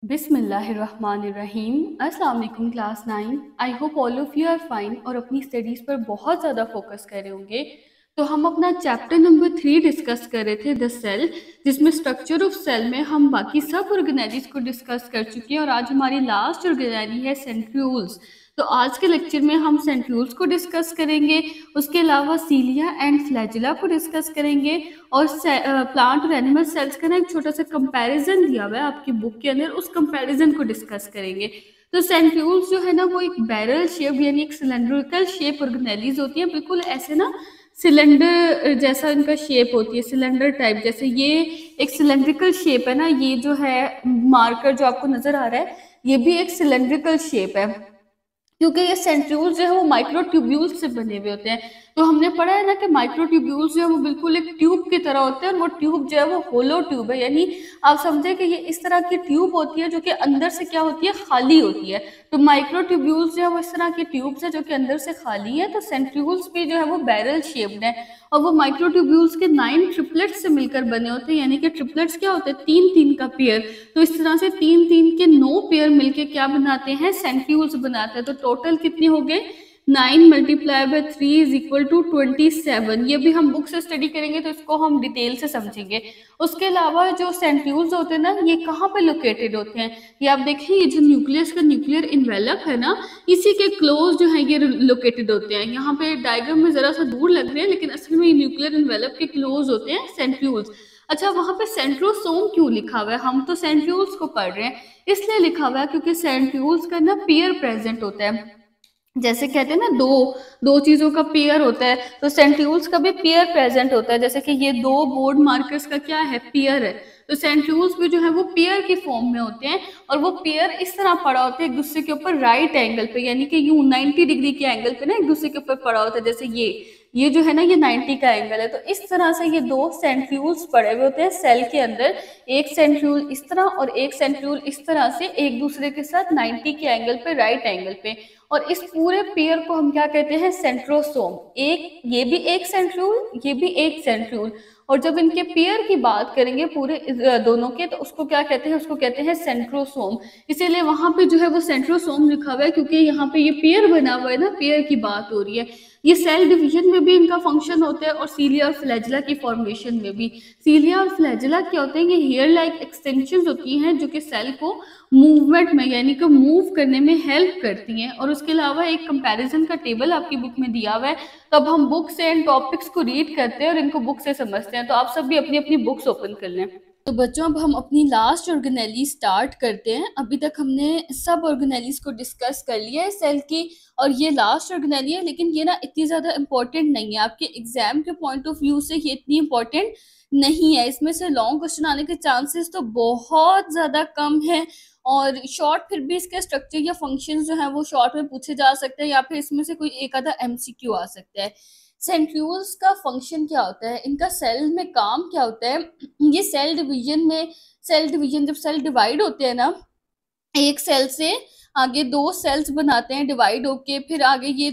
बिस्मिल्लाहिर्रहमानिर्रहीम। अस्सलाम वालेकुम class 9। I hope all of you are fine और अपनी स्टडीज़ पर बहुत ज़्यादा फोकस कर रहे होंगे। तो हम अपना चैप्टर नंबर 3 डिस्कस कर रहे थे, द सेल, जिसमें स्ट्रक्चर ऑफ सेल में हम बाकी सब ऑर्गेनेलिज को डिस्कस कर चुके हैं और आज हमारी लास्ट ऑर्गेनेली है सेंट्रियोल्स। तो आज के लेक्चर में हम सेंट्रियोल्स को डिस्कस करेंगे, उसके अलावा सीलिया एंड फ्लैजिला को डिस्कस करेंगे और प्लांट और एनिमल सेल्स का ना एक छोटा सा कंपैरिजन दिया हुआ है आपकी बुक के अंदर, उस कंपैरिजन को डिस्कस करेंगे। तो सेंट्रियोल्स जो है ना वो एक बैरल शेप यानी एक सिलेंड्रिकल शेप ऑर्गेनेलीज होती है, बिल्कुल ऐसे ना सिलेंडर जैसा इनका शेप होती है, सिलेंडर टाइप। जैसे ये एक सिलेंड्रिकल शेप है ना, ये जो है मार्कर जो आपको नजर आ रहा है ये भी एक सिलेंड्रिकल शेप है, क्योंकि ये सेंट्रियोल्स जो है वो माइक्रोट्यूब्यूल्स से बने हुए होते हैं। तो हमने पढ़ा है ना कि माइक्रोट्यूब्यूल्स जो है वो बिल्कुल एक ट्यूब की तरह होते हैं और वो ट्यूब जो है वो होलो ट्यूब है, यानी आप समझे कि ये इस तरह की ट्यूब होती है जो कि अंदर से क्या होती है, खाली होती है। तो माइक्रोट्यूब्यूल्स जो है वो इस तरह की ट्यूब्स है जो कि अंदर से खाली है। तो सेंट्रियोल्स भी जो है वो बैरल शेप्ड है और वो माइक्रोट्यूब्यूल्स के 9 ट्रिपलेट्स से मिलकर बने होते हैं, यानी कि ट्रिपलेट्स क्या होते हैं, 3-3 का पेयर। तो इस तरह से 3-3 के 9 पेयर मिलके क्या बनाते हैं, सेंट्रियोल्स बनाते हैं। तो टोटल कितने हो गए, 9 multiply by 3 is equal to 27। ये भी हम बुक से स्टडी करेंगे तो इसको हम डिटेल से समझेंगे। उसके अलावा जो सेंट्रियोल्स होते हैं ना, ये कहाँ पे लोकेटेड होते हैं, ये आप देखिए, ये जो न्यूक्लियस का न्यूक्लियर इन्वेलप है ना, इसी के क्लोज जो है ये लोकेटेड होते हैं। यहाँ पे डायग्राम में जरा सा दूर लग रहे हैं लेकिन असल में ये न्यूक्लियर इन्वेलप के क्लोज होते हैं सेंट्रियोल्स। अच्छा, वहां पे सेंट्रोसोम क्यों लिखा हुआ है, हम तो सेंट्रियोल्स को पढ़ रहे हैं, इसलिए लिखा हुआ है क्योंकि सेंट्रियोल्स का ना पेयर प्रेजेंट होता है। जैसे कहते हैं ना, दो दो चीजों का पेयर होता है, तो सेंट्रियोल्स का भी पेयर प्रेजेंट होता है। जैसे कि ये दो बोर्ड मार्कर्स का क्या है, पेयर है। तो सेंट्रियोल्स भी जो है वो पेयर की फॉर्म में होते हैं और वो पेयर इस तरह पड़ा होता है एक दूसरे के ऊपर राइट एंगल पे, यानी कि यूं 90 डिग्री के एंगल पे ना एक दूसरे के ऊपर पड़ा होता है। जैसे ये जो है ना, ये 90 का एंगल है। तो इस तरह से ये दो सेंट्रियोल्स पड़े हुए होते हैं सेल के अंदर, एक सेंट्रियोल इस तरह और एक सेंट्रियोल इस तरह से, एक दूसरे के साथ 90 के एंगल पे, राइट एंगल पे। और इस पूरे पेयर को हम क्या कहते हैं, सेंट्रोसोम। एक ये भी एक सेंट्रियोल, ये भी एक सेंट्रियोल। और जब इनके पेयर की बात करेंगे पूरे दोनों के, तो उसको क्या कहते हैं, उसको कहते हैं सेंट्रोसोम। इसीलिए वहां पे जो है वो सेंट्रोसोम लिखा हुआ है, क्योंकि यहाँ पे ये पेयर बना हुआ है ना, पेयर की बात हो रही है। ये सेल डिवीजन में भी इनका फंक्शन होता है और सीलिया और फ्लैजिला की फॉर्मेशन में भी। सीलिया और फ्लैजिला क्या होते हैं, ये हेयर लाइक एक्सटेंशन होती हैं जो कि सेल को मूवमेंट में यानी कि मूव करने में हेल्प करती हैं। और उसके अलावा एक कंपैरिजन का टेबल आपकी बुक में दिया हुआ है, तो अब हम बुक से इन टॉपिक्स को रीड करते हैं और इनको बुक से समझते हैं। तो आप सब भी अपनी अपनी बुक्स ओपन कर लें। तो बच्चों, अब हम अपनी लास्ट ऑर्गेनेली स्टार्ट करते हैं। अभी तक हमने सब ऑर्गेनेलीज को डिस्कस कर लिया है सेल की, और ये लास्ट ऑर्गेनेली है, लेकिन ये ना इतनी ज़्यादा इम्पोर्टेंट नहीं है आपके एग्जाम के पॉइंट ऑफ व्यू से, ये इतनी इम्पोर्टेंट नहीं है। इसमें से लॉन्ग क्वेश्चन आने के चांसेस तो बहुत ज़्यादा कम है, और शॉर्ट फिर भी इसके स्ट्रक्चर या फंक्शन जो है वो शॉर्ट में पूछे जा सकते हैं, या फिर इसमें से कोई एक आधा एमसीक्यू आ सकता है। सेंट्रियोल्स का फंक्शन क्या होता है, इनका सेल में काम क्या होता है, ये सेल डिवीजन जब सेल डिवाइड होते हैं ना, एक सेल से आगे दो सेल्स बनाते हैं डिवाइड होके, फिर आगे ये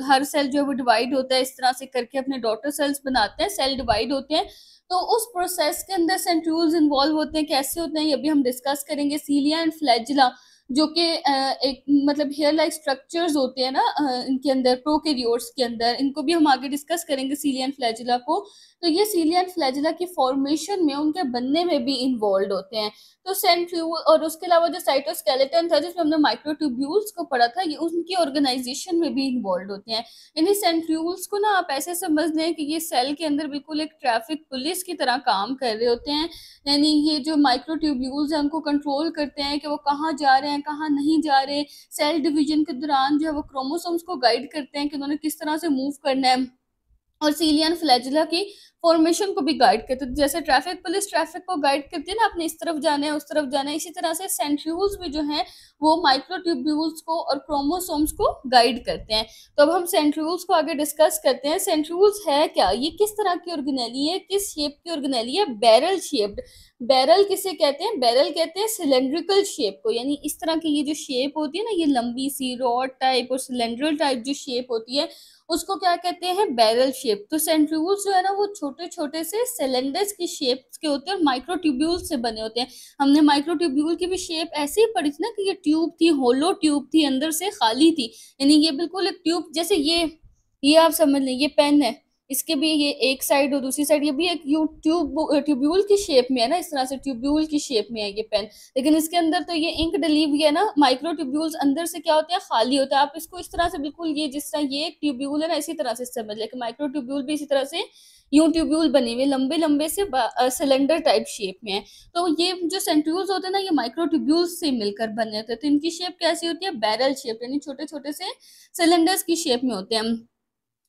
हर सेल जो है वो डिवाइड होता है, इस तरह से करके अपने डॉटर सेल्स बनाते हैं, सेल डिवाइड होते हैं। तो उस प्रोसेस के अंदर सेंट्रियोल्स इन्वॉल्व होते हैं। कैसे होते हैं ये भी हम डिस्कस करेंगे। सीलिया एंड फ्लैजिला जो कि एक मतलब हेयर लाइक स्ट्रक्चर्स होते हैं ना इनके अंदर, प्रोकैरियोट्स के अंदर, इनको भी हम आगे डिस्कस करेंगे सीलिया एंड फ्लैजिला को। तो ये सीलिया एंड फ्लैजिला की फॉर्मेशन में, उनके बनने में भी इन्वॉल्व होते हैं। तो सेंट्रियोल और उसके अलावा जो साइटोस्केलेटन था जिसमें हमने माइक्रोट्यूब्यूल्स को पढ़ा था, ये उनकी ऑर्गेनाइजेशन में भी इन्वॉल्व होते हैं। यानी सेंट्रियोल्स को ना आप ऐसे समझ लें कि ये सेल के अंदर बिल्कुल एक ट्रैफिक पुलिस की तरह काम कर रहे होते हैं। यानी ये जो माइक्रोट्यूब्यूल्स हैं उनको कंट्रोल करते हैं कि वो कहाँ जा रहे हैं, कहाँ नहीं जा रहे। सेल डिवीजन के दौरान जो है वो क्रोमोसोम्स को गाइड करते हैं कि उन्होंने किस तरह से मूव करना है, और सीलिया एंड फ्लैजिला की फॉर्मेशन को भी गाइड करते हैं। जैसे ट्रैफिक पुलिस ट्रैफिक को गाइड करती है ना, आपने इस तरफ जाना है उस तरफ जाना है, इसी तरह से सेंट्रियोल्स भी जो हैं वो माइक्रोट्यूब्यूल्स को और क्रोमोसोम्स को गाइड करते हैं। तो अब हम सेंट्रियोल्स को आगे डिस्कस करते हैं। सेंट्रियोल्स है क्या, ये किस तरह की ऑर्गेनेली है, किस शेप की ऑर्गेनेली है, बैरल शेप्ड। बैरल किसे कहते हैं, बैरल कहते हैं सिलेंड्रिकल शेप को, यानी इस तरह की ये जो शेप होती है ना, ये लंबी सी रॉड टाइप और सिलेंड्रल टाइप जो शेप होती है उसको क्या कहते हैं, बैरल शेप। तो सेंट्रियोल्स जो है ना वो छोटे छोटे से सिलेंडर्स की शेप के होते हैं और माइक्रोट्यूब्यूल से बने होते हैं। हमने माइक्रोट्यूब्यूल की भी शेप ऐसे ही पढ़ी थी ना कि ये ट्यूब थी, होलो ट्यूब थी, अंदर से खाली थी, यानी ये बिल्कुल एक ट्यूब जैसे ये आप समझ लें ये पेन है, इसके भी ये एक साइड और दूसरी साइड ये भी एक ट्यूब्यूल की शेप में है ना, इस तरह से ट्यूब्यूल की शेप में है ये पेन, लेकिन इसके अंदर तो ये इंक डली हुई है ना। माइक्रो ट्यूब्यूल्स अंदर से क्या होते हैं, खाली होता है। आप इसको इस तरह से बिल्कुल ये जिस तरह ये एक ट्यूब्यूल है ना, इसी तरह से समझ लें कि माइक्रो ट्यूब्यूल भी इसी तरह से यूं ट्यूब्यूल बने हुए लंबे लंबे से सिलेंडर टाइप शेप में है। तो ये जो सेंट्रियोल्स होते हैं ना, ये माइक्रो ट्यूब्यूल्स से मिलकर बने होते हैं। तो इनकी शेप कैसी होती है, बैरल शेप, यानी छोटे छोटे से सिलेंडर्स की शेप में होते हैं।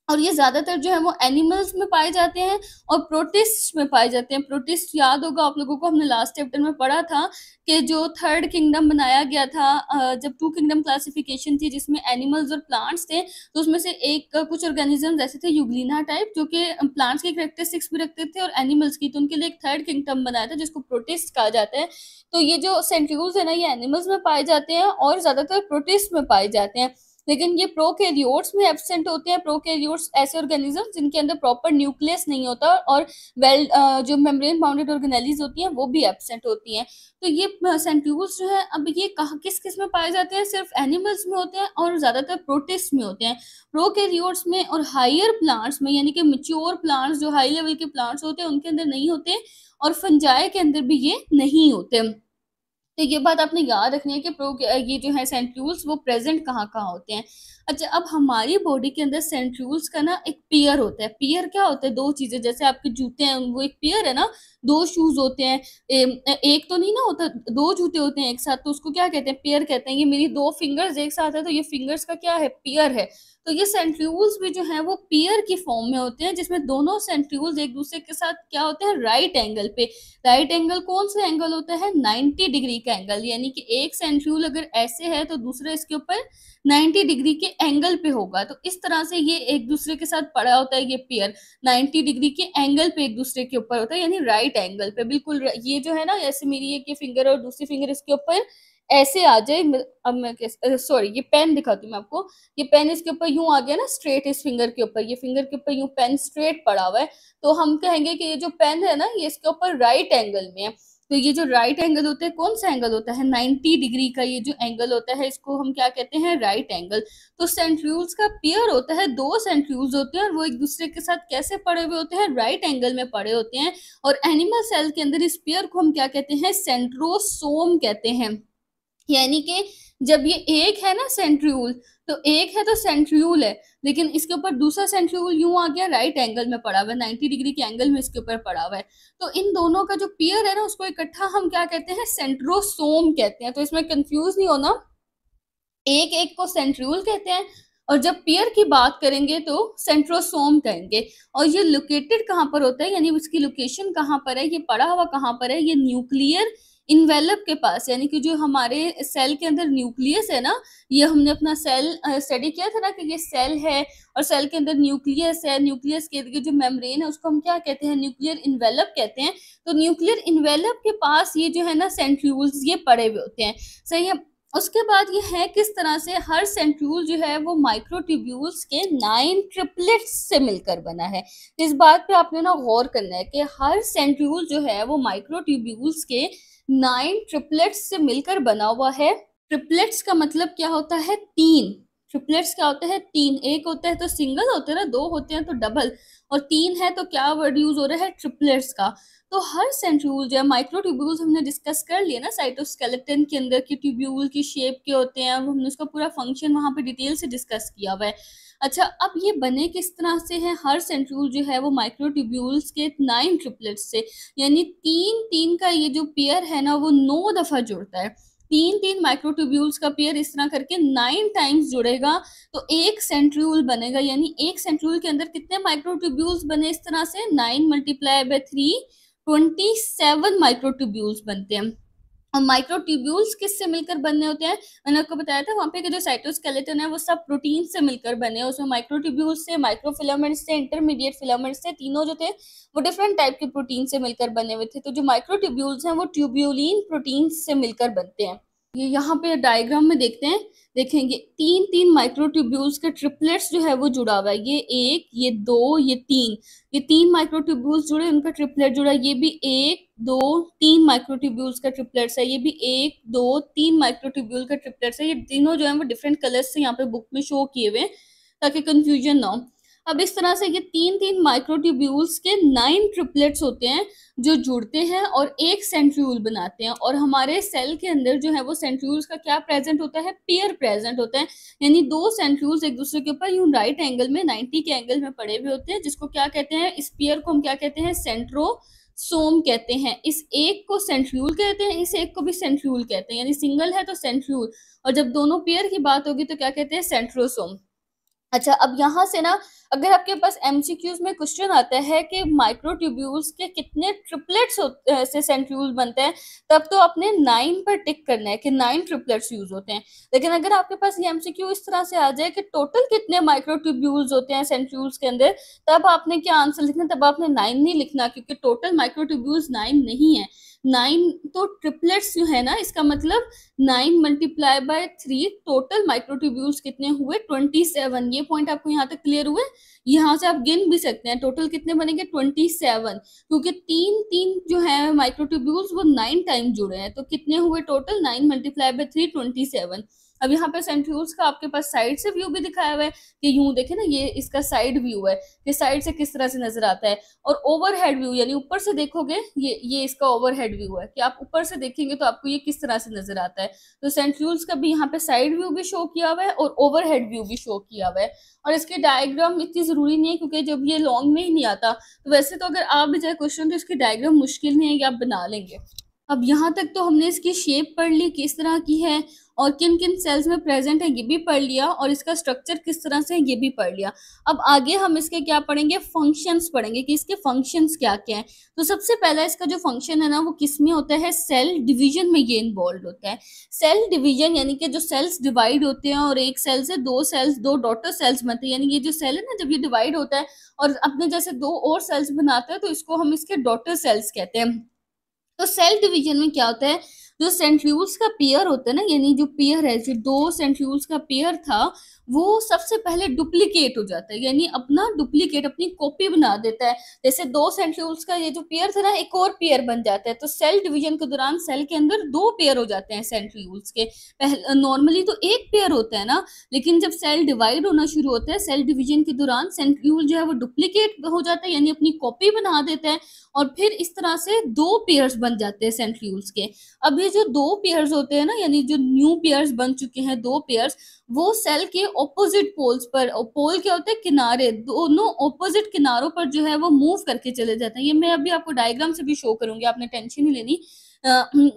और ये ज्यादातर जो है वो एनिमल्स में पाए जाते हैं और प्रोटिस्ट में पाए जाते हैं। प्रोटिस्ट याद होगा आप लोगों को, हमने लास्ट चैप्टर में पढ़ा था कि जो थर्ड किंगडम बनाया गया था, जब टू किंगडम क्लासिफिकेशन थी जिसमें एनिमल्स और प्लांट्स थे, तो उसमें से एक कुछ ऑर्गेनिज्म ऐसे थे यूग्लिना टाइप, जो कि प्लांट्स की कैरेक्टरिस्टिक्स भी रखते थे और एनिमल्स की, तो उनके लिए एक थर्ड किंगडम बनाया था जिसको प्रोटिस्ट कहा जाता है। तो ये जो सेंट्रियोल्स है ना, ये एनिमल्स में पाए जाते हैं और ज्यादातर प्रोटिस्ट में पाए जाते हैं, लेकिन ये प्रोकैरियोट्स में एब्सेंट होते हैं। प्रोकैरियोट्स ऐसे ऑर्गेनिज्म जिनके अंदर प्रॉपर न्यूक्लियस नहीं होता और जो मेम्ब्रेन बाउंडेड ऑर्गेनेलीज होती हैं वो भी एब्सेंट होती हैं। तो ये सेंट्रियोल्स जो है, अब ये कहाँ किस किस में पाए जाते हैं, सिर्फ एनिमल्स में होते हैं और ज्यादातर प्रोटिस्ट में होते हैं। प्रोकैरियोट्स में और हायर प्लांट्स में, यानी कि मैच्योर प्लांट्स जो हाई लेवल के प्लांट्स होते हैं उनके अंदर नहीं होते, और फंजाई के अंदर भी ये नहीं होते। तो ये बात आपने याद रखनी है कि ये जो है सेंट्रियोल्स वो प्रेजेंट कहाँ कहाँ होते हैं। अच्छा, अब हमारी बॉडी के अंदर सेंट्रियोल्स का ना एक पेयर होता है। पेयर क्या होता है, दो चीजें, जैसे आपके जूते हैं वो एक पेयर है ना, दो शूज होते हैं, एक तो नहीं ना होता, दो जूते होते हैं एक साथ, तो उसको क्या कहते हैं, पेयर कहते हैं। ये मेरी दो फिंगर्स एक साथ है तो ये फिंगर्स का क्या है, पेयर है। तो ये सेंट्रियोल्स भी जो है वो पेयर की फॉर्म में होते हैं, जिसमें दोनों सेंट्रियोल्स एक दूसरे के साथ क्या होते हैं, राइट एंगल पे। राइट एंगल कौन सा एंगल होता है, 90 डिग्री का एंगल, यानी कि एक सेंट्रियोल अगर ऐसे है तो दूसरा इसके ऊपर 90 डिग्री के एंगल पे होगा। तो इस तरह से ये एक दूसरे के साथ पड़ा होता है, ये पेयर 90 डिग्री के एंगल पे एक दूसरे के ऊपर होता है, यानी राइट एंगल पे बिल्कुल। ये जो है ना, ऐसे मेरी एक ये फिंगर और दूसरी फिंगर इसके ऊपर ऐसे आ जाए। अब मैं सॉरी, ये पेन दिखाती हूँ मैं आपको। ये पेन इसके ऊपर यूं आ गया ना स्ट्रेट, इस फिंगर के ऊपर, ये फिंगर के ऊपर यूं पेन स्ट्रेट पड़ा हुआ है, तो हम कहेंगे कि ये जो पेन है ना, ये इसके ऊपर राइट एंगल में है। तो ये जो राइट एंगल होता है, कौन सा एंगल होता है, 90 डिग्री का ये जो एंगल होता है, इसको हम क्या कहते हैं, राइट एंगल। तो सेंट्रियोल्स का पेयर होता है, दो सेंट्रियोल्स होते हैं और वो एक दूसरे के साथ कैसे पड़े हुए होते हैं, राइट एंगल में पड़े होते हैं। और एनिमल सेल के अंदर इस पेयर को हम क्या कहते हैं, सेंट्रोसोम कहते हैं। यानी कि जब ये एक है ना सेंट्रियोल, तो एक है तो सेंट्रियोल है, लेकिन इसके ऊपर दूसरा सेंट्रियोल यूं आ गया, राइट एंगल में पड़ा हुआ है, 90 डिग्री के एंगल में इसके ऊपर पड़ा हुआ है। तो इन दोनों का जो पेयर है ना, उसको इकट्ठा हम क्या कहते हैं, सेंट्रोसोम कहते हैं। तो इसमें कंफ्यूज नहीं होना, एक एक को सेंट्रियोल कहते हैं और जब पेयर की बात करेंगे तो सेंट्रोसोम कहेंगे। और ये लोकेटेड कहाँ पर होता है, यानी इसकी लोकेशन कहाँ पर है, ये पड़ा हुआ कहाँ पर है, ये न्यूक्लियर इन्वेलप के पास, यानी कि जो हमारे सेल के अंदर न्यूक्लियस है ना, ये हमने अपना सेल स्टडी किया था ना कि ये सेल है और सेल के अंदर न्यूक्लियस है, न्यूक्लियस के जो मेम्ब्रेन है उसको हम क्या कहते हैं, न्यूक्लियर इन्वेलप कहते हैं। तो न्यूक्लियर इन्वेलप के पास ये जो है ना सेंट्रियोल्स ये पड़े हुए होते हैं, सही है। उसके बाद ये है किस तरह से हर सेंट्रियोल जो है वो माइक्रोट्यूब्यूल्स के 9 ट्रिपलेट्स से मिलकर बना है। इस बात पे आपने ना गौर करना है कि हर सेंट्रियोल जो है वो माइक्रोट्यूब्यूल्स के 9 ट्रिपलेट्स से मिलकर बना हुआ है। ट्रिपलेट्स का मतलब क्या होता है, तीन। ट्रिपलेट्स क्या होता है, तीन। एक होता है तो सिंगल होता है ना, दो होते हैं तो डबल, और तीन है तो क्या वर्ड यूज हो रहा है, ट्रिपलेट्स का। तो हर सेंट्रियोल जो है, माइक्रोट्यूब्यूल्स हमने डिस्कस कर लिया ना साइटोस्केलेटन के अंदर की ट्यूब्यूल की शेप के होते हैं, हमने उसका पूरा फंक्शन वहां पे डिटेल से डिस्कस किया हुआ है। अच्छा, अब ये बने किस तरह से हैं, हर सेंट्रियोल जो है वो माइक्रोट्यूब्यूल्स के 9 ट्रिपलेट्स से, यानी तीन तीन का ये जो पेयर है ना वो 9 दफा जुड़ता है। तीन तीन माइक्रोट्यूब्यूल्स का पेयर इस तरह करके 9 टाइम्स जुड़ेगा तो एक सेंट्रियोल बनेगा। यानी एक सेंट्रियोल के अंदर कितने माइक्रोट्यूब्यूल्स बने इस तरह से, 9 मल्टीप्लाई बाय 3, 27 माइक्रोट्यूब्यूल्स बनते हैं। और माइक्रोट्यूब्यूल्स किससे मिलकर बनने होते हैं, मैंने आपको बताया था वहां पे कि जो साइटोस्केलेटन है वो सब प्रोटीन से मिलकर बने हैं। उसमें माइक्रोट्यूब्यूल्स से, माइक्रोफिलामेंट्स से, इंटरमीडिएट फिलामेंट्स से, तीनों जो थे वो डिफरेंट टाइप के प्रोटीन से मिलकर बने हुए थे। तो जो माइक्रोट्यूब्यूल्स हैं वो ट्यूब्यूलिन प्रोटीन से मिलकर बनते हैं। ये यहाँ पे डायग्राम में देखते हैं, देखेंगे तीन तीन माइक्रोट्यूब्यूल्स के ट्रिपलेट्स जो है वो जुड़ा हुआ है। ये एक, ये दो, ये तीन माइक्रोट्यूब्यूल्स जुड़े, उनका ट्रिपलेट जुड़ा है। ये भी एक, दो, तीन माइक्रोट्यूब्यूल्स का ट्रिपलेट्स है। ये भी एक, दो, तीन माइक्रोट्यूब्यूल का ट्रिपलेट्स है। ये तीनों जो है वो डिफरेंट कलर्स से यहाँ पे बुक में शो किए हुए ताकि कंफ्यूजन ना हो। अब इस तरह से ये तीन तीन माइक्रोट्यूब्यूल्स के 9 ट्रिपलेट्स होते हैं जो जुड़ते हैं और एक सेंट्रियूल बनाते हैं। और हमारे सेल के अंदर जो है वो सेंट्रियूल्स का क्या प्रेजेंट होता है, पेयर प्रेजेंट होता है, यानी दो सेंट्रियूल्स एक दूसरे के ऊपर यूं राइट एंगल में 90 के एंगल में पड़े हुए होते हैं, जिसको क्या कहते हैं, इस पेयर को हम क्या कहते हैं, सेंट्रोसोम कहते हैं। इस एक को सेंट्रियूल कहते हैं, इस एक को भी सेंट्रियूल कहते हैं, यानी सिंगल है तो सेंट्रियूल, और जब दोनों पेयर की बात होगी तो क्या कहते हैं, सेंट्रोसोम। अच्छा, अब यहाँ से ना अगर आपके पास एमसीक्यूज में क्वेश्चन आता है कि माइक्रोट्यूब्यूल्स के कितने ट्रिपलेट्स से सेंट्रियूल बनते हैं, तब तो आपने 9 पर टिक करना है कि 9 ट्रिपलेट्स यूज होते हैं। लेकिन अगर आपके पास ये एमसीक्यू इस तरह से आ जाए कि टोटल कितने माइक्रोट्यूब्यूल्स होते हैं सेंट्रियूल्स के अंदर, तब आपने क्या आंसर लिखना, तब आपने 9 नहीं लिखना, क्योंकि टोटल माइक्रोट्यूब्यूल्स 9 नहीं है। 9 तो ट्रिपलेट्स जो है ना, इसका मतलब 9 मल्टीप्लाई बाय 3, टोटल माइक्रोट्यूब्यूल्स कितने हुए, 27। ये पॉइंट आपको यहाँ तक क्लियर हुए। यहाँ से आप गिन भी सकते हैं टोटल कितने बनेंगे, 27, क्योंकि तीन तीन जो है माइक्रोट्यूब्यूल्स वो 9 टाइम जुड़े हैं, तो कितने हुए टोटल, 9 मल्टीप्लाई बाय 3, 27। अब यहाँ पे सेंट्रियूल्स का आपके पास साइड से व्यू भी दिखाया हुआ है कि यूं देखे ना, ये इसका साइड व्यू है कि साइड से किस तरह से नजर आता है। और ओवरहेड व्यू यानी ऊपर से देखोगे, ये इसका ओवरहेड व्यू है कि आप ऊपर से देखेंगे तो आपको ये किस तरह से नजर आता है। तो सेंट्रियूल्स का भी यहाँ पे साइड व्यू भी शो किया हुआ है और ओवरहेड व्यू भी शो किया हुआ है। और इसके डायग्राम इतनी जरूरी नहीं है, क्योंकि जब ये लॉन्ग में ही नहीं आता, तो वैसे तो अगर आप भी जाए क्वेश्चन तो इसकी डायग्राम मुश्किल नहीं है, ये आप बना लेंगे। अब यहाँ तक तो हमने इसकी शेप पढ़ ली किस तरह की है और किन किन सेल्स में प्रेजेंट है, ये भी पढ़ लिया, और इसका स्ट्रक्चर किस तरह से है ये भी पढ़ लिया। अब आगे हम इसके क्या पढ़ेंगे, फंक्शंस पढ़ेंगे कि इसके फंक्शंस क्या क्या हैं। तो सबसे पहला इसका जो फंक्शन है ना, वो किस में होता है, सेल डिवीजन में ये इन्वॉल्व होता है। सेल डिवीजन यानी कि जो सेल्स डिवाइड होते हैं और एक सेल से दो सेल्स, दो डॉटर सेल्स बनते हैं, यानी ये जो सेल है ना, जब ये डिवाइड होता है और अपने जैसे दो और सेल्स बनाता है, तो इसको हम इसके डॉटर सेल्स कहते हैं। तो सेल डिवीजन में क्या होता है, जो सेंट्रियूल्स का पेयर होता है ना, यानी जो पेयर है, जो दो सेंट्रियूल्स का पेयर था, वो सबसे पहले डुप्लीकेट हो जाता है, यानी अपना डुप्लीकेट, अपनी कॉपी बना देता है। जैसे दो सेंट्रियूल्स का ये जो पेयर था ना, एक और पेयर बन जाता है। तो सेल डिवीजन के दौरान सेल के अंदर दो पेयर हो जाते हैं सेंट्रियूल्स के। पहले नॉर्मली तो एक पेयर होता है ना, लेकिन जब सेल डिवाइड होना शुरू होता है, सेल डिवीजन के दौरान सेंट्रियूल जो है वो डुप्लीकेट हो जाता है, यानी अपनी कॉपी बना देता है, और फिर इस तरह से दो पेयर्स बन जाते हैं सेंट्रियूल्स के। अब ये जो दो पेयर्स होते हैं ना, यानी जो न्यू पेयर्स बन चुके हैं, दो पेयर्स, वो सेल के ऑपोजिट पोल्स पर, पोल क्या होते हैं, किनारे, दोनों ऑपोजिट किनारों पर जो है वो मूव करके चले जाते हैं। ये मैं अभी आपको डायग्राम से भी शो करूंगी, आपने टेंशन नहीं लेनी।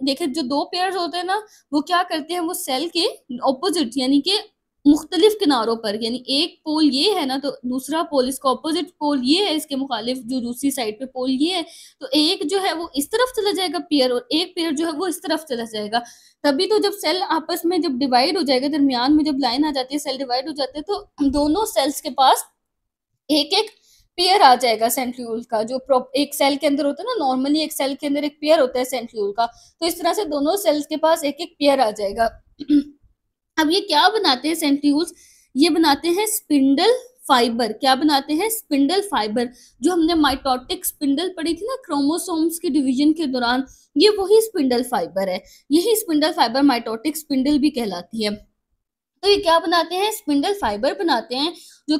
देखिए, जो दो पेयर्स होते हैं ना, वो क्या करते हैं, वो सेल के ऑपोजिट यानी कि मुख्तलिफ किनारों पर, यानी एक पोल ये है ना, तो दूसरा पोल, इसका ऑपोजिट पोल ये है, इसके मुखालिफ जो दूसरी साइड पे पोल ये है, तो एक जो है वो इस तरफ चला जाएगा पेयर, और एक पेयर जो है वो इस तरफ चला जाएगा। तभी तो जब सेल आपस में जब डिवाइड हो जाएगा, दरमियान में जब लाइन आ जाती है, सेल डिवाइड हो जाते हैं, तो दोनों सेल्स के पास एक एक पेयर आ जाएगा सेंट्रियूल का, जो एक सेल के अंदर होता है ना, नॉर्मली एक सेल के अंदर एक पेयर होता है सेंट्रियूल का, तो इस तरह से दोनों सेल्स के पास एक एक पेयर आ जाएगा। अब ये क्या बनाते हैं सेंट्रियूल्स, ये बनाते हैं स्पिंडल फाइबर। क्या बनाते हैं, स्पिंडल फाइबर। जो हमने माइटोटिक स्पिंडल पढ़ी थी ना क्रोमोसोम्स के डिवीजन के दौरान, ये वही स्पिंडल फाइबर है। यही स्पिंडल फाइबर माइटोटिक स्पिंडल भी कहलाती है। तो ये क्या बनाते हैं, स्पिंडल फाइबर बनाते हैं, जो